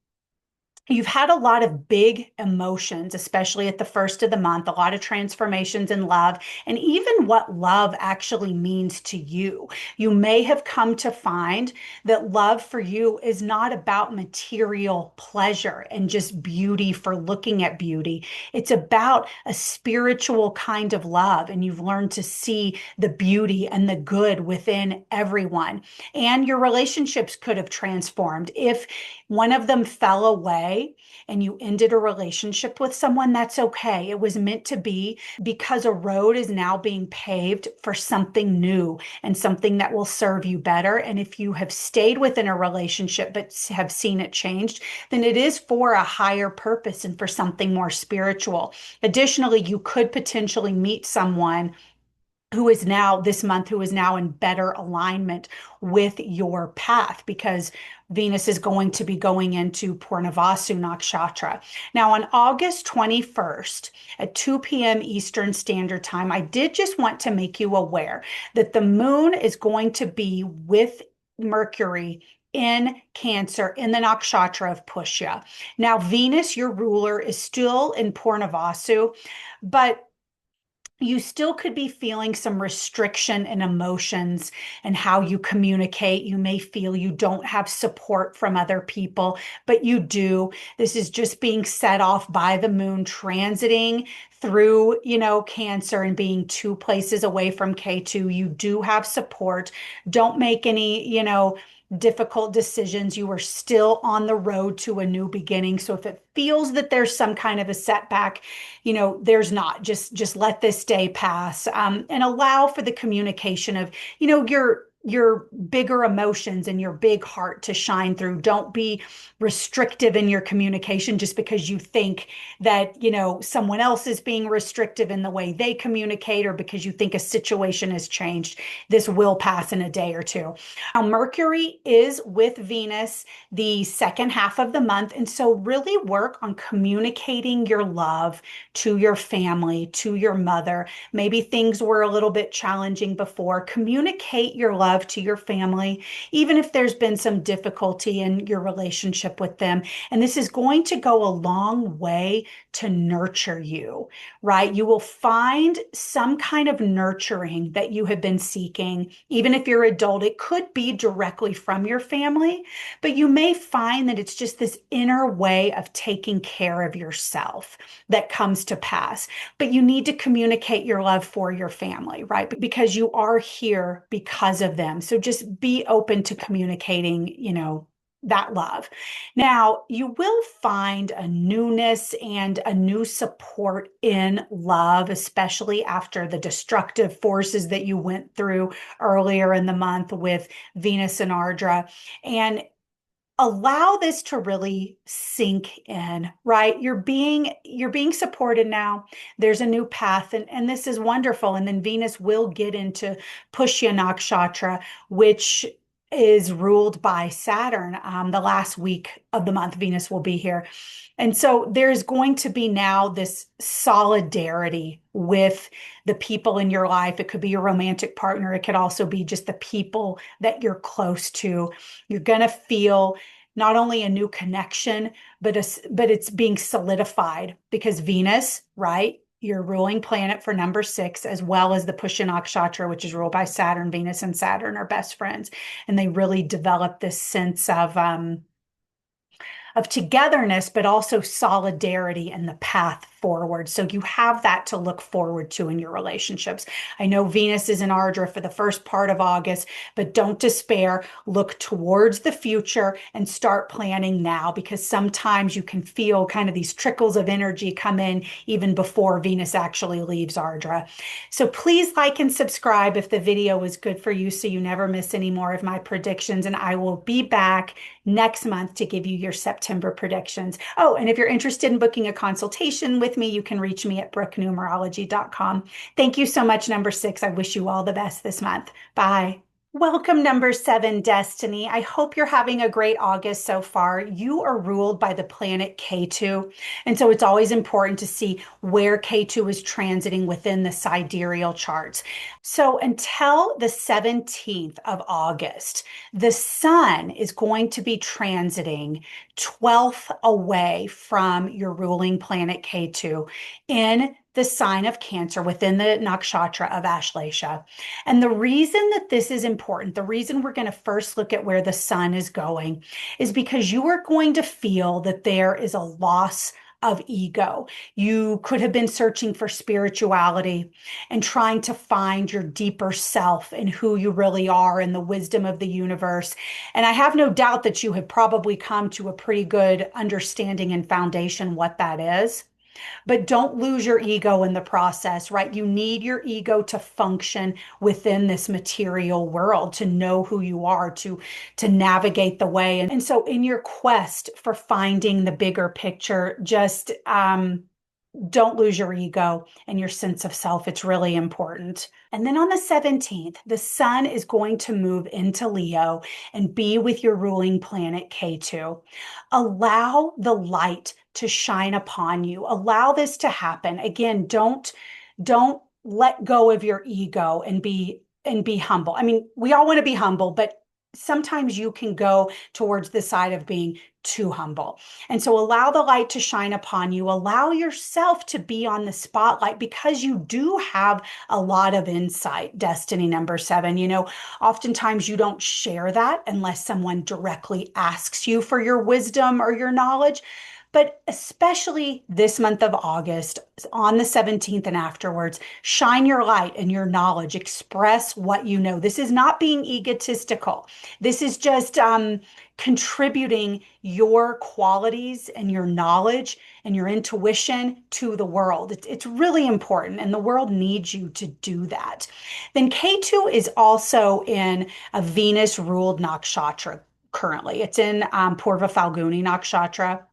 you've had a lot of big emotions, especially at the first of the month, a lot of transformations in love, and even what love actually means to you. You may have come to find that love for you is not about material pleasure and just beauty for looking at beauty. It's about a spiritual kind of love, and you've learned to see the beauty and the good within everyone. And your relationships could have transformed. If one of them fell away and you ended a relationship with someone, that's okay. It was meant to be, because a road is now being paved for something new and something that will serve you better. And if you have stayed within a relationship but have seen it changed, then it is for a higher purpose and for something more spiritual. Additionally, you could potentially meet someone who is now this month, who is now in better alignment with your path, because Venus is going to be going into Purnavasu Nakshatra. Now, on August 21st at 2 p.m. Eastern Standard Time, I did just want to make you aware that the moon is going to be with Mercury in Cancer in the nakshatra of Pushya. Now, Venus, your ruler, is still in Purnavasu, but you still could be feeling some restriction in emotions and how you communicate. You may feel you don't have support from other people, but you do. This is just being set off by the moon transiting through, Cancer and being 2 places away from KETU. You do have support. Don't make any, difficult decisions. You are still on the road to a new beginning. So if it feels that there's some kind of a setback, there's not. Just let this day pass, and allow for the communication of, your bigger emotions and your big heart to shine through. Don't be restrictive in your communication just because you think that, someone else is being restrictive in the way they communicate, or because you think a situation has changed. This will pass in a day or two. Now, Mercury is with Venus the second half of the month. And so really work on communicating your love to your family, to your mother. Maybe things were a little bit challenging before. Communicate your love to your family, even if there's been some difficulty in your relationship with them. And this is going to go a long way to nurture you, right? You will find some kind of nurturing that you have been seeking. Even if you're adult, it could be directly from your family, but you may find that it's just this inner way of taking care of yourself that comes to pass. But you need to communicate your love for your family, right? Because you are here because of them. So just be open to communicating, that love. Now, you will find a newness and a new support in love, especially after the destructive forces that you went through earlier in the month with Venus and Ardra. And allow this to really sink in, right? You're being supported now. There's a new path, and this is wonderful. And then Venus will get into Pushya Nakshatra, which is ruled by Saturn. The last week of the month, Venus will be here. And so there's going to be now this solidarity with the people in your life. It could be your romantic partner. It could also be just the people that you're close to. You're going to feel not only a new connection, but it's being solidified because Venus, right? Your ruling planet for number 6, as well as the Pushya Nakshatra, which is ruled by Saturn. Venus and Saturn are best friends, and they really develop this sense of togetherness, but also solidarity and the path forward. So you have that to look forward to in your relationships. I know Venus is in Ardra for the first part of August, but don't despair. Look towards the future and start planning now, because sometimes you can feel kind of these trickles of energy come in even before Venus actually leaves Ardra. So please like and subscribe if the video was good for you so you never miss any more of my predictions. And I will be back next month to give you your September predictions. Oh, and if you're interested in booking a consultation with me, you can reach me at brooknumerology.com. Thank you so much, number 6. I wish you all the best this month. Bye. Welcome, number 7, Destiny. I hope you're having a great August so far. You are ruled by the planet KETU, and so it's always important to see where KETU is transiting within the sidereal charts. So until the 17th of August, the sun is going to be transiting 12th away from your ruling planet KETU in the sign of Cancer within the nakshatra of Ashlesha. And the reason that this is important, the reason we're going to first look at where the sun is going, is because you are going to feel that there is a loss of ego. You could have been searching for spirituality and trying to find your deeper self and who you really are and the wisdom of the universe. And I have no doubt that you have probably come to a pretty good understanding and foundation what that is. But don't lose your ego in the process, right? You need your ego to function within this material world, to know who you are, to navigate the way. And so in your quest for finding the bigger picture, just don't lose your ego and your sense of self. It's really important. And then on the 17th, the sun is going to move into Leo and be with your ruling planet KETU. Allow the light to shine upon you. Allow this to happen. Again, don't let go of your ego and be humble. I mean, we all want to be humble, but sometimes you can go towards the side of being too humble. And so allow the light to shine upon you. Allow yourself to be on the spotlight because you do have a lot of insight, Destiny number 7. You know, oftentimes you don't share that unless someone directly asks you for your wisdom or your knowledge. But especially this month of August, on the 17th and afterwards, shine your light and your knowledge. Express what you know. This is not being egotistical. This is just contributing your qualities and your knowledge and your intuition to the world. It's really important, and the world needs you to do that. Then KETU is also in a Venus-ruled nakshatra currently. It's in Purva Falguni nakshatra.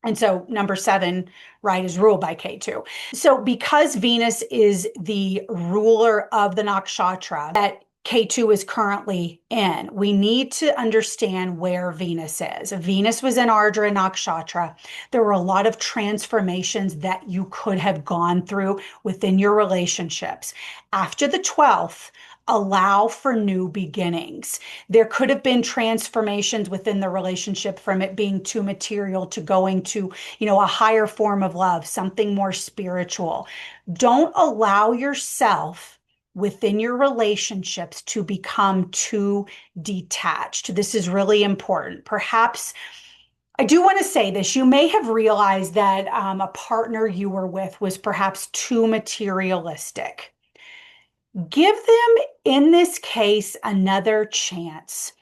And so number 7, right, is ruled by KETU. So because Venus is the ruler of the nakshatra that KETU is currently in, we need to understand where Venus is. Venus was in Ardra nakshatra. There were a lot of transformations that you could have gone through within your relationships. After the 12th, allow for new beginnings. There could have been transformations within the relationship from it being too material to going to, a higher form of love, something more spiritual. Don't allow yourself within your relationships to become too detached. This is really important. Perhaps I do want to say this. You may have realized that a partner you were with was perhaps too materialistic. Give them, in this case, another chance.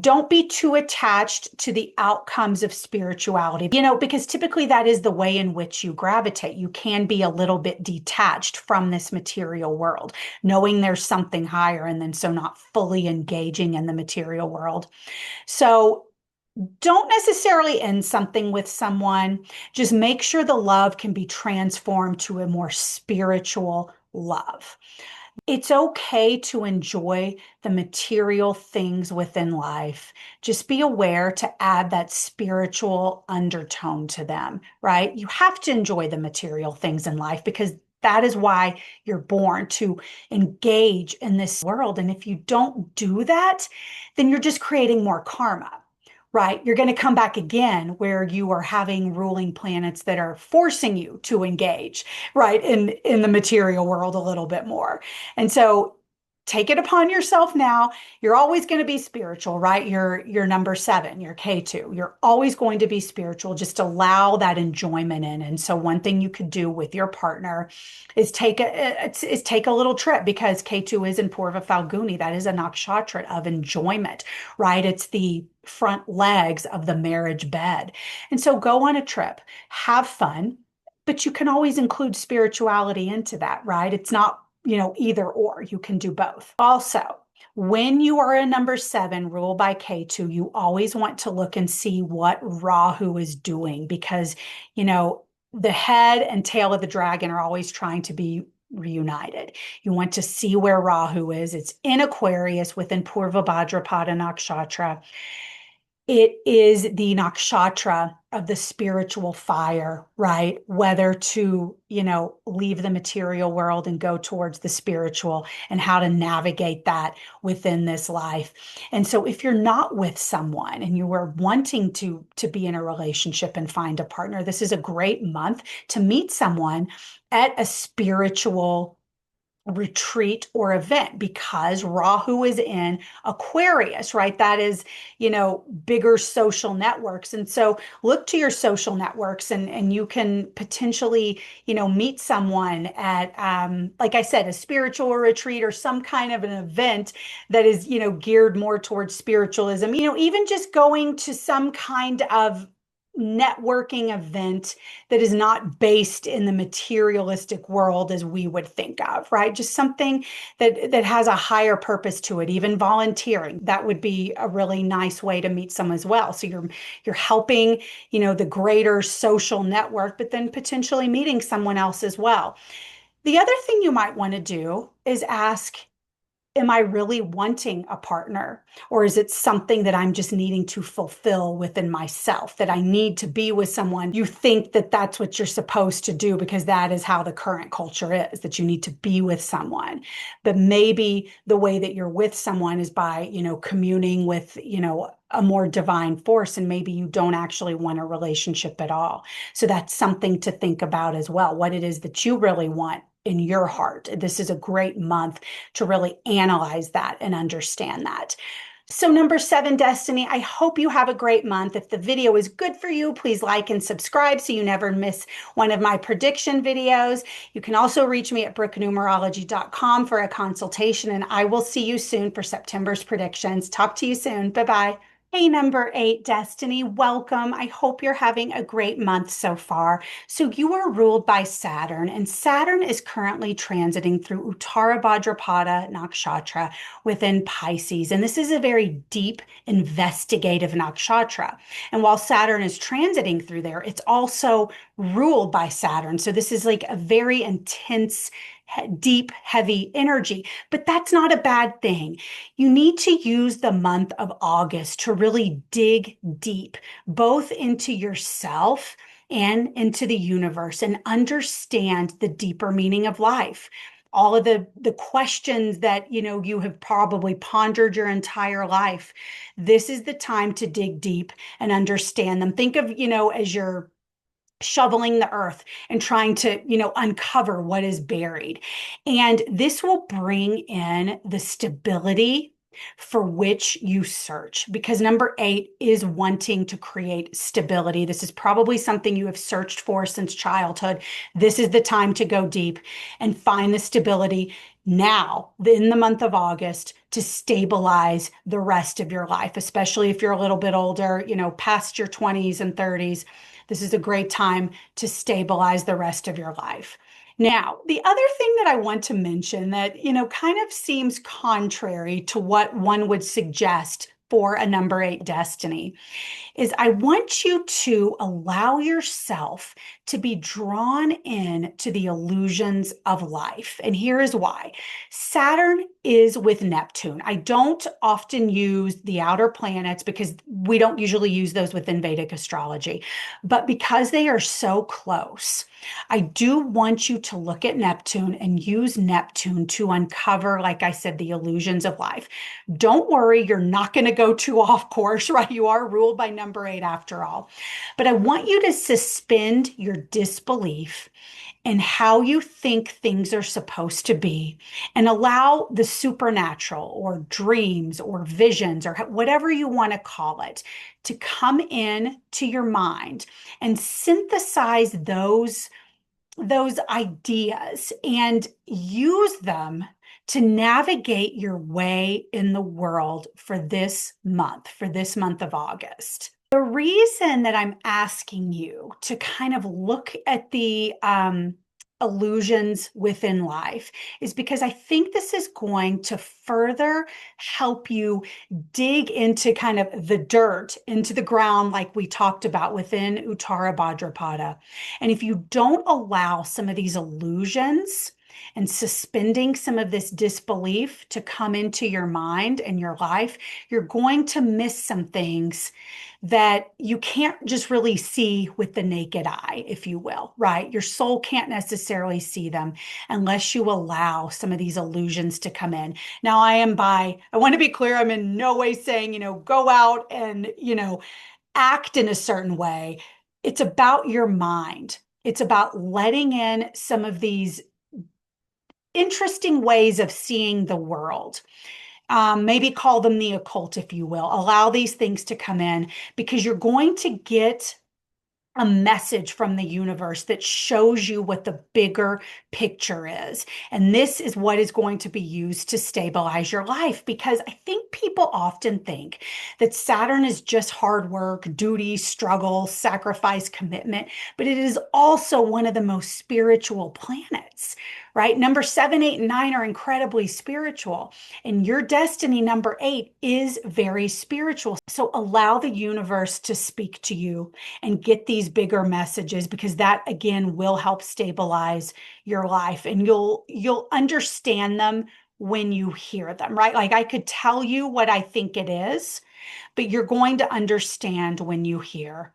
Don't be too attached to the outcomes of spirituality, because typically that is the way in which you gravitate. You can be a little bit detached from this material world, knowing there's something higher, and then so not fully engaging in the material world. So Don't necessarily end something with someone. Just make sure the love can be transformed to a more spiritual love. It's okay to enjoy the material things within life. Just be aware to add that spiritual undertone to them, right? You have to enjoy the material things in life because that is why you're born to engage in this world. And if you don't do that, then you're just creating more karma. Right. You're going to come back again where you are having ruling planets that are forcing you to engage, right, in the material world a little bit more. And so take it upon yourself now. You're always going to be spiritual, right? You're number 7, you're K2. You're always going to be spiritual. Just allow that enjoyment in. And so one thing you could do with your partner is take a little trip because K2 is in Purva Falguni. That is a nakshatra of enjoyment, right? It's the front legs of the marriage bed. And so go on a trip, have fun, but you can always include spirituality into that, right? It's not, either or. You can do both. Also, when you are a number 7 ruled by K2, you always want to look and see what Rahu is doing because, the head and tail of the dragon are always trying to be reunited. You want to see where Rahu is. It's in Aquarius within Purva Bhadrapada Nakshatra. It is the nakshatra of the spiritual fire, right? Whether to, leave the material world and go towards the spiritual and how to navigate that within this life. And so if you're not with someone and you are wanting to be in a relationship and find a partner, this is a great month to meet someone at a spiritual retreat or event because Rahu is in Aquarius, right? That is, bigger social networks. And so look to your social networks and you can potentially, meet someone at, like I said, a spiritual retreat or some kind of an event that is, geared more towards spiritualism, even just going to some kind of networking event that is not based in the materialistic world as we would think of, right? Just something that has a higher purpose to it, even volunteering. That would be a really nice way to meet someone as well. So you're helping, the greater social network, but then potentially meeting someone else as well. The other thing you might want to do is ask, am I really wanting a partner? Or is it something that I'm just needing to fulfill within myself, that I need to be with someone? You think that that's what you're supposed to do because that is how the current culture is, that you need to be with someone. But maybe the way that you're with someone is by, communing with, a more divine force, and maybe you don't actually want a relationship at all. So that's something to think about as well, what it is that you really want in your heart. This is a great month to really analyze that and understand that. So number 7, Destiny, I hope you have a great month. If the video is good for you, please like and subscribe so you never miss one of my prediction videos. You can also reach me at brooknumerology.com for a consultation, and I will see you soon for September's predictions. Talk to you soon. Bye-bye. Hey, number 8, Destiny, welcome. I hope you're having a great month so far. So you are ruled by Saturn, and Saturn is currently transiting through Uttara Bhadrapada Nakshatra within Pisces. And this is a very deep, investigative nakshatra. And while Saturn is transiting through there, it's also ruled by Saturn. So this is like a very intense, deep, heavy energy, but that's not a bad thing. You need to use the month of August to really dig deep, both into yourself and into the universe, and understand the deeper meaning of life. All of the questions that you have probably pondered your entire life. This is the time to dig deep and understand them. Think of, as you're shoveling the earth and trying to, uncover what is buried. And this will bring in the stability for which you search, because number 8 is wanting to create stability. This is probably something you have searched for since childhood. This is the time to go deep and find the stability now in the month of August to stabilize the rest of your life, especially if you're a little bit older, past your 20s and 30s. This is a great time to stabilize the rest of your life. Now, the other thing that I want to mention that, kind of seems contrary to what one would suggest for a number 8 destiny is I want you to allow yourself to be drawn in to the illusions of life. And here is why. Saturn is with Neptune. I don't often use the outer planets because we don't usually use those within Vedic astrology. But because they are so close, I do want you to look at Neptune and use Neptune to uncover, like I said, the illusions of life. Don't worry, you're not going to go too off course, right? You are ruled by number 8 after all. But I want you to suspend your disbelief in how you think things are supposed to be and allow the supernatural or dreams or visions or whatever you want to call it to come in to your mind and synthesize those ideas and use them to navigate your way in the world for this month of August. The reason that I'm asking you to kind of look at the illusions within life is because I think this is going to further help you dig into kind of the dirt, into the ground, like we talked about within Uttara Bhadrapada. And if you don't allow some of these illusions and suspending some of this disbelief to come into your mind and your life, you're going to miss some things that you can't just really see with the naked eye, if you will, right? Your soul can't necessarily see them unless you allow some of these illusions to come in. Now, I want to be clear, I'm in no way saying, go out and, act in a certain way. It's about your mind. It's about letting in some of these interesting ways of seeing the world. Maybe call them the occult, if you will. Allow these things to come in because you're going to get a message from the universe that shows you what the bigger picture is. And this is what is going to be used to stabilize your life, because I think people often think that Saturn is just hard work, duty, struggle, sacrifice, commitment, but it is also one of the most spiritual planets, right? Number 7, 8, and 9 are incredibly spiritual, and your destiny, number 8, is very spiritual. So allow the universe to speak to you and get these bigger messages, because that again will help stabilize your life, and you'll understand them when you hear them, right? Like I could tell you what I think it is, but you're going to understand when you hear.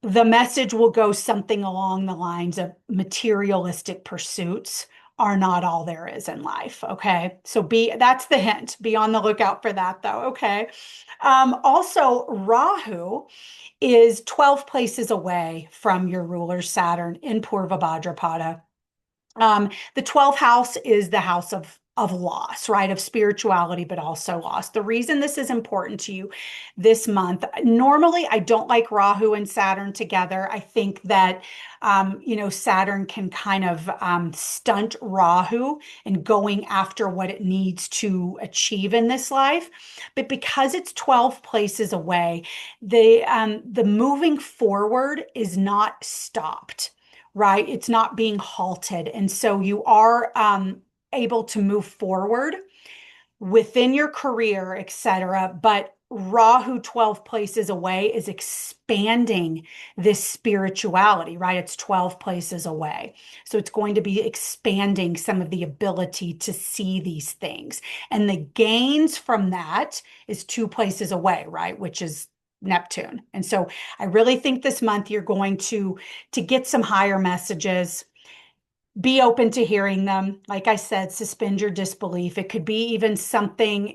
The message will go something along the lines of materialistic pursuits are not all there is in life. Okay. So that's the hint. Be on the lookout for that though. Okay. Also, Rahu is 12 places away from your ruler Saturn in Purva Bhadrapada. The 12th house is the house of loss, right? Of spirituality, but also loss. The reason this is important to you this month, normally I don't like Rahu and Saturn together. I think that, Saturn can kind of stunt Rahu in going after what it needs to achieve in this life. But because it's 12 places away, the moving forward is not stopped, right? It's not being halted. And so you are able to move forward within your career, etc. But Rahu 12 places away is expanding this spirituality, right? It's 12 places away. So it's going to be expanding some of the ability to see these things. And the gains from that is 2 places away, right? Which is Neptune. And so I really think this month you're going to get some higher messages. Be open to hearing them. Like I said, suspend your disbelief. It could be even something,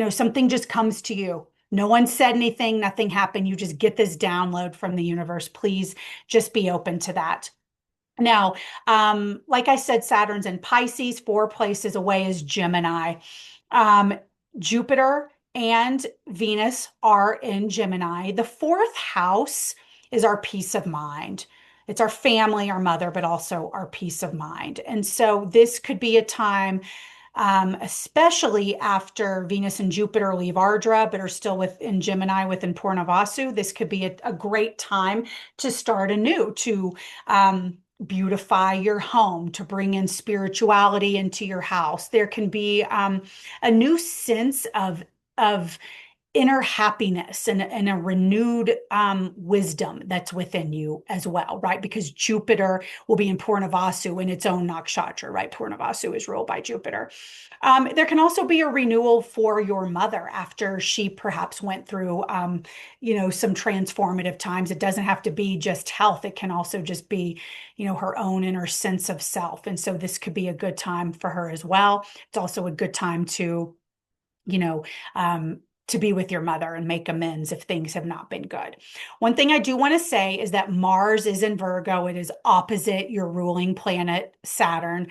something just comes to you. No one said anything, nothing happened. You just get this download from the universe. Please just be open to that. Now, like I said, Saturn's in Pisces, 4 places away is Gemini. Jupiter and Venus are in Gemini. The 4th house is our peace of mind. It's our family, our mother, but also our peace of mind. And so this could be a time, especially after Venus and Jupiter leave Ardra, but are still in Gemini within Purnavasu. This could be a great time to start anew, to beautify your home, to bring in spirituality into your house. There can be a new sense of inner happiness and a renewed wisdom that's within you as well, right? Because Jupiter will be in Purnavasu in its own nakshatra, right? Purnavasu is ruled by Jupiter. There can also be a renewal for your mother after she perhaps went through, some transformative times. It doesn't have to be just health. It can also just be, her own inner sense of self. And so this could be a good time for her as well. It's also a good time to, you know, um, to be with your mother and make amends if things have not been good. One thing I do want to say is that Mars is in Virgo. It is opposite your ruling planet, Saturn.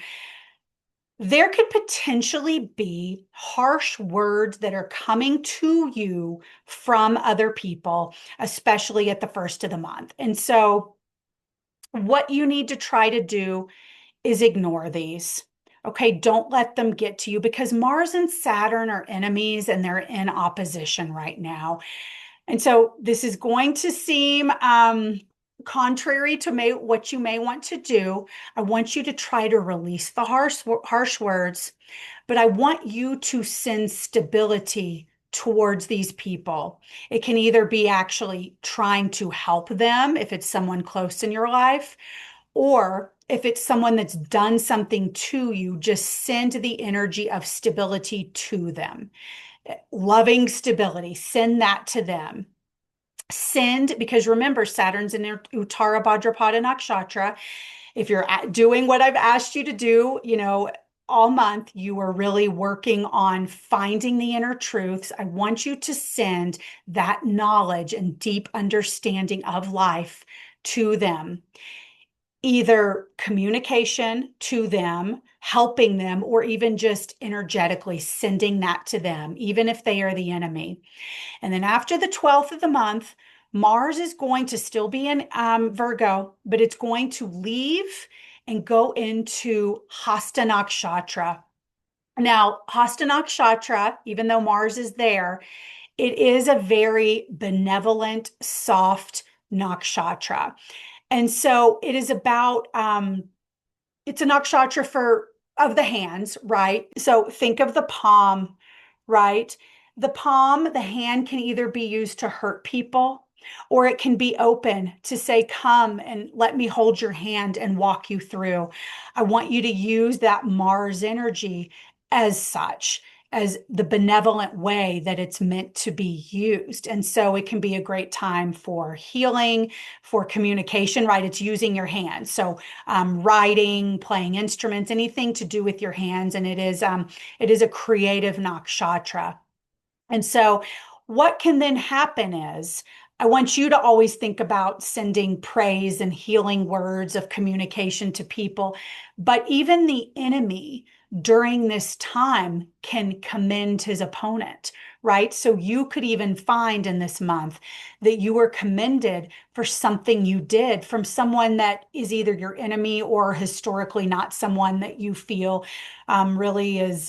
There could potentially be harsh words that are coming to you from other people, especially at the first of the month. And so, what you need to try to do is ignore these. Okay, don't let them get to you because Mars and Saturn are enemies and they're in opposition right now. And so this is going to seem contrary to what you may want to do. I want you to try to release the harsh words, but I want you to send stability towards these people. It can either be actually trying to help them if it's someone close in your life, or if it's someone that's done something to you, just send the energy of stability to them. Loving stability, send that to them. Send, because remember, Saturn's in Uttara Bhadrapada Nakshatra. If you're doing what I've asked you to do, all month, you are really working on finding the inner truths. I want you to send that knowledge and deep understanding of life to them. Either communication to them, helping them, or even just energetically sending that to them, even if they are the enemy. And then after the 12th of the month, Mars is going to still be in Virgo, but it's going to leave and go into Hasta Nakshatra. Now, Hasta Nakshatra, even though Mars is there, it is a very benevolent, soft nakshatra. And so it is about, it's a nakshatra of the hands, right? So think of the palm, right? The palm, the hand can either be used to hurt people or it can be open to say, come and let me hold your hand and walk you through. I want you to use that Mars energy as such, as the benevolent way that it's meant to be used. And so it can be a great time for healing, for communication, right? It's using your hands. So writing, playing instruments, anything to do with your hands. And it is a creative nakshatra. And so what can then happen is I want you to always think about sending praise and healing words of communication to people. But even the enemy during this time can commend his opponent, right? So you could even find in this month that you were commended for something you did from someone that is either your enemy or historically not someone that you feel really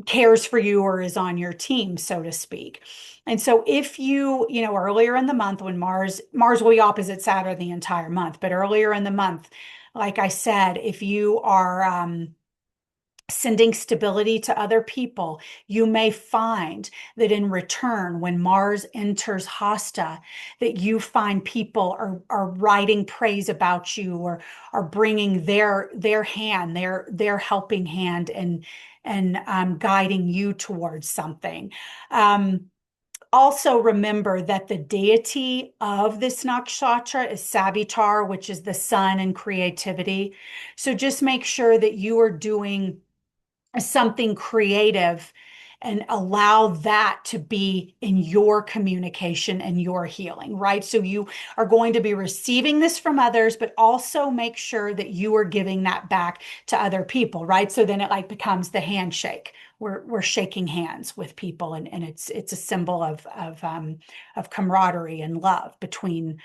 cares for you or is on your team, so to speak. And so if earlier in the month when Mars will be opposite Saturn the entire month, but earlier in the month, like I said, if you are sending stability to other people, you may find that in return, when Mars enters Hasta, that you find people are writing praise about you or are bringing their hand, their helping hand and guiding you towards something. Also remember that the deity of this nakshatra is Savitar, which is the sun and creativity. So just make sure that you are doing something creative and allow that to be in your communication and your healing, right? So you are going to be receiving this from others, but also make sure that you are giving that back to other people, right? So then it becomes the handshake. We're shaking hands with people, and it's a symbol of camaraderie and love between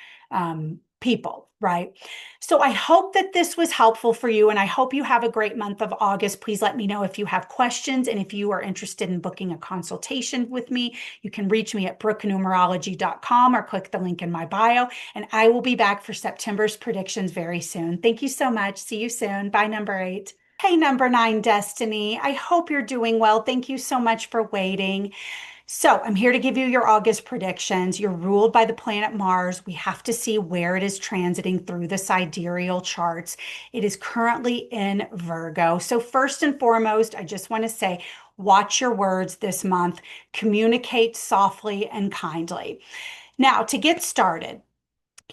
people, right? So I hope that this was helpful for you, and I hope you have a great month of August. Please let me know if you have questions, and if you are interested in booking a consultation with me, you can reach me at brooknumerology.com or click the link in my bio, and I will be back for September's predictions very soon. Thank you so much. See you soon. Bye, number 8. Hey, number 9, Destiny. I hope you're doing well. Thank you so much for waiting. So I'm here to give you your August predictions. You're ruled by the planet Mars. We have to see where it is transiting through the sidereal charts. It is currently in Virgo. So first and foremost, I just want to say, watch your words this month. Communicate softly and kindly. Now, to get started,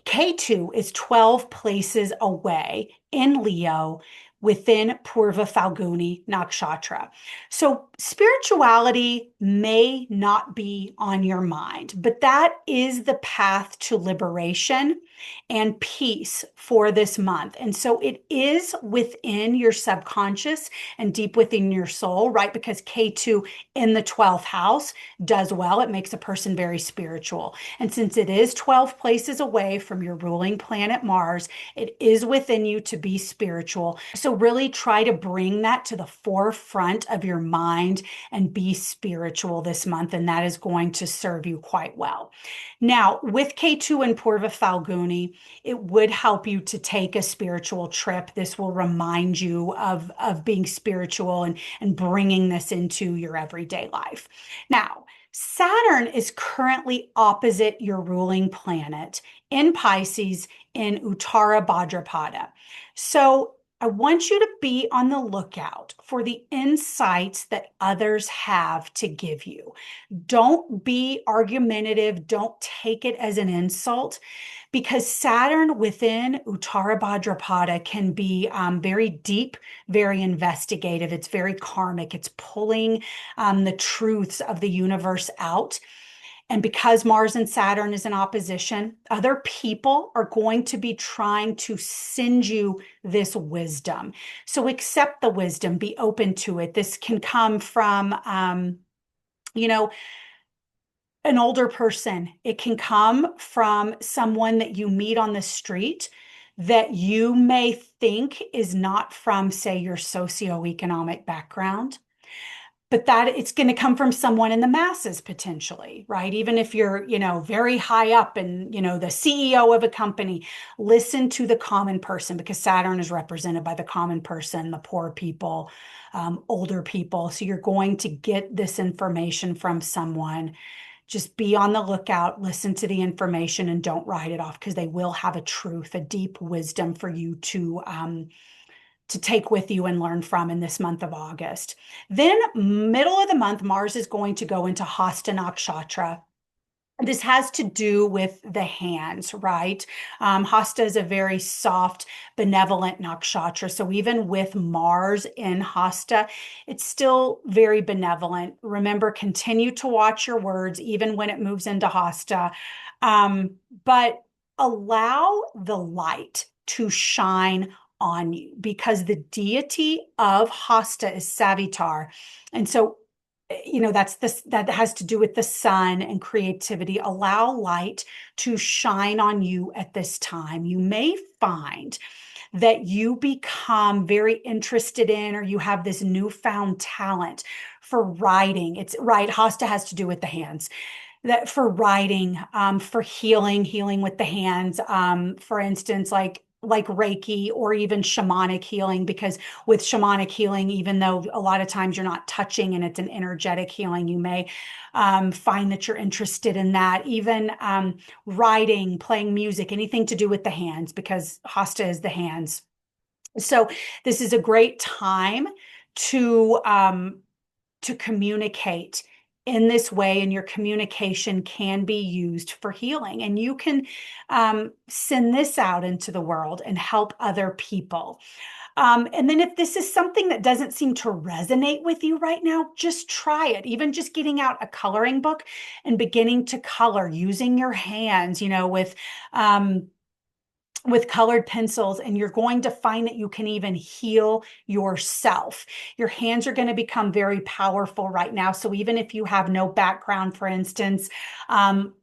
KETU is 12 places away in Leo within Purva Falguni Nakshatra. So spirituality may not be on your mind, but that is the path to liberation and peace for this month. And so it is within your subconscious and deep within your soul, right? Because KETU in the 12th house does well. It makes a person very spiritual. And since it is 12 places away from your ruling planet Mars, it is within you to be spiritual. So really try to bring that to the forefront of your mind and be spiritual this month, and that is going to serve you quite well. Now, with KETU and Purva Falguni, it would help you to take a spiritual trip. This will remind you of being spiritual and bringing this into your everyday life. Now, Saturn is currently opposite your ruling planet in Pisces in Uttara Bhadrapada. So I want you to be on the lookout for the insights that others have to give you. Don't be argumentative. Don't take it as an insult, because Saturn within Uttara Bhadrapada can be very deep, very investigative. It's very karmic. It's pulling the truths of the universe out. And because Mars and Saturn is in opposition, other people are going to be trying to send you this wisdom. So accept the wisdom, be open to it. This can come from, an older person. It can come from someone that you meet on the street that you may think is not from, say, your socioeconomic background. But that it's going to come from someone in the masses potentially, right? Even if you're, very high up and, the CEO of a company, listen to the common person, because Saturn is represented by the common person, the poor people, older people. So you're going to get this information from someone. Just be on the lookout, listen to the information, and don't write it off, because they will have a truth, a deep wisdom for you to take with you and learn from in this month of August. Then middle of the month, Mars is going to go into Hasta Nakshatra. This has to do with the hands, right? Hasta is a very soft, benevolent nakshatra. So even with Mars in Hasta, it's still very benevolent. Remember, continue to watch your words, even when it moves into Hasta. But allow the light to shine on you, because the deity of Hasta is Savitar. And so that has to do with the sun and creativity. Allow light to shine on you at this time. You may find that you become very interested in, or you have this newfound talent for writing. It's right. Hasta has to do with the hands. That for writing, for healing with the hands. For instance, like Reiki or even shamanic healing, because with shamanic healing, even though a lot of times you're not touching and it's an energetic healing, you may find that you're interested in that. Even writing, playing music, anything to do with the hands, because Hasta is the hands. So this is a great time to communicate in this way, and your communication can be used for healing. And you can send this out into the world and help other people. And then if this is something that doesn't seem to resonate with you right now, just try it. Even just getting out a coloring book and beginning to color using your hands, with colored pencils, and you're going to find that you can even heal yourself. Your hands are going to become very powerful right now. So even if you have no background, for instance,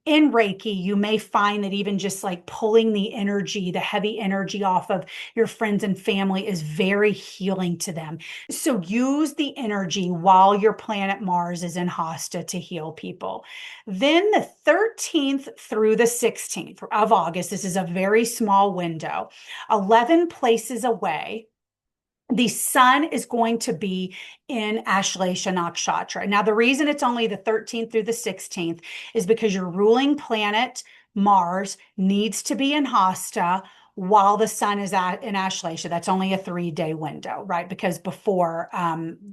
in Reiki, you may find that even just like pulling the energy, the heavy energy off of your friends and family is very healing to them. So use the energy while your planet Mars is in Hasta to heal people. Then the 13th through the 16th of August, this is a very small window, 11 places away, the sun is going to be in Ashlesha Nakshatra. Now, the reason it's only the 13th through the 16th is because your ruling planet, Mars, needs to be in Hasta while the sun is in Ashlesha. That's only a 3-day window, right? Because before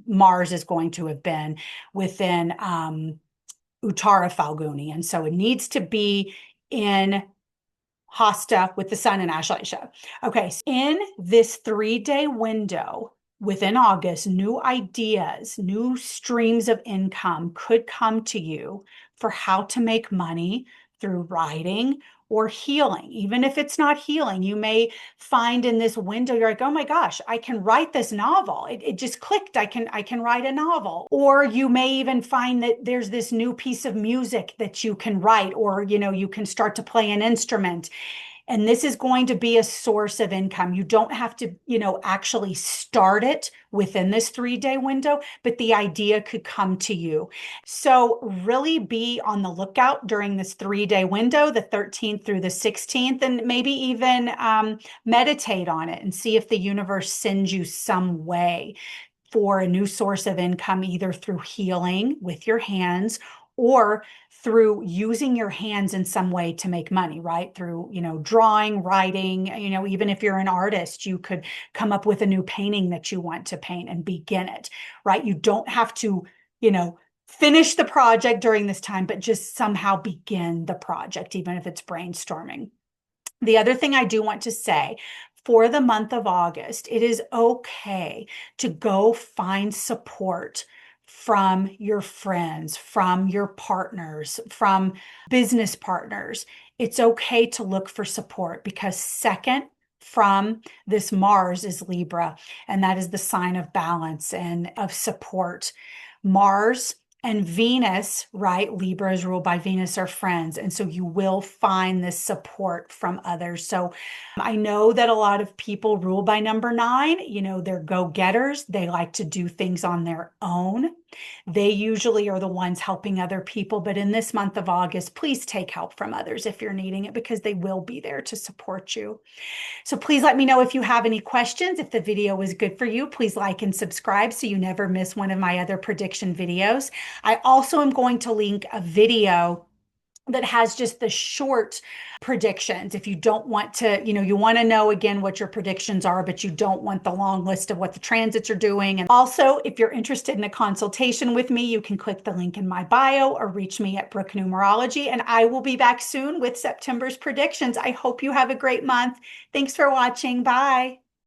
Mars is going to have been within Uttara Falguni. And so it needs to be in Hasta with the sun in Ashlesha. Okay, so in this 3-day window within August, new ideas, new streams of income could come to you for how to make money through writing or healing. Even if it's not healing, you may find in this window, you're like, oh my gosh, I can write this novel. It just clicked. I can write a novel. Or you may even find that there's this new piece of music that you can write, or you can start to play an instrument. And this is going to be a source of income. You don't have to, actually start it within this 3-day window, but the idea could come to you. So really be on the lookout during this 3-day window, the 13th through the 16th, and maybe even meditate on it and see if the universe sends you some way for a new source of income, either through healing with your hands or through using your hands in some way to make money, right? Through, drawing, writing, even if you're an artist, you could come up with a new painting that you want to paint and begin it, right? You don't have to, finish the project during this time, but just somehow begin the project, even if it's brainstorming. The other thing I do want to say, for the month of August, it is okay to go find support from your friends, from your partners, from business partners. It's okay to look for support because second from this Mars is Libra, and that is the sign of balance and of support. Mars and Venus, right? Libra is ruled by Venus, are friends. And so you will find this support from others. So I know that a lot of people ruled by number 9, they're go-getters. They like to do things on their own. They usually are the ones helping other people. But in this month of August, please take help from others if you're needing it, because they will be there to support you. So please let me know if you have any questions. If the video was good for you, please like and subscribe so you never miss one of my other prediction videos. I also am going to link a video that has just the short predictions. If you don't want to, you want to know again what your predictions are, but you don't want the long list of what the transits are doing. And also, if you're interested in a consultation with me, you can click the link in my bio or reach me at Brooke Numerology. And I will be back soon with September's predictions. I hope you have a great month. Thanks for watching. Bye.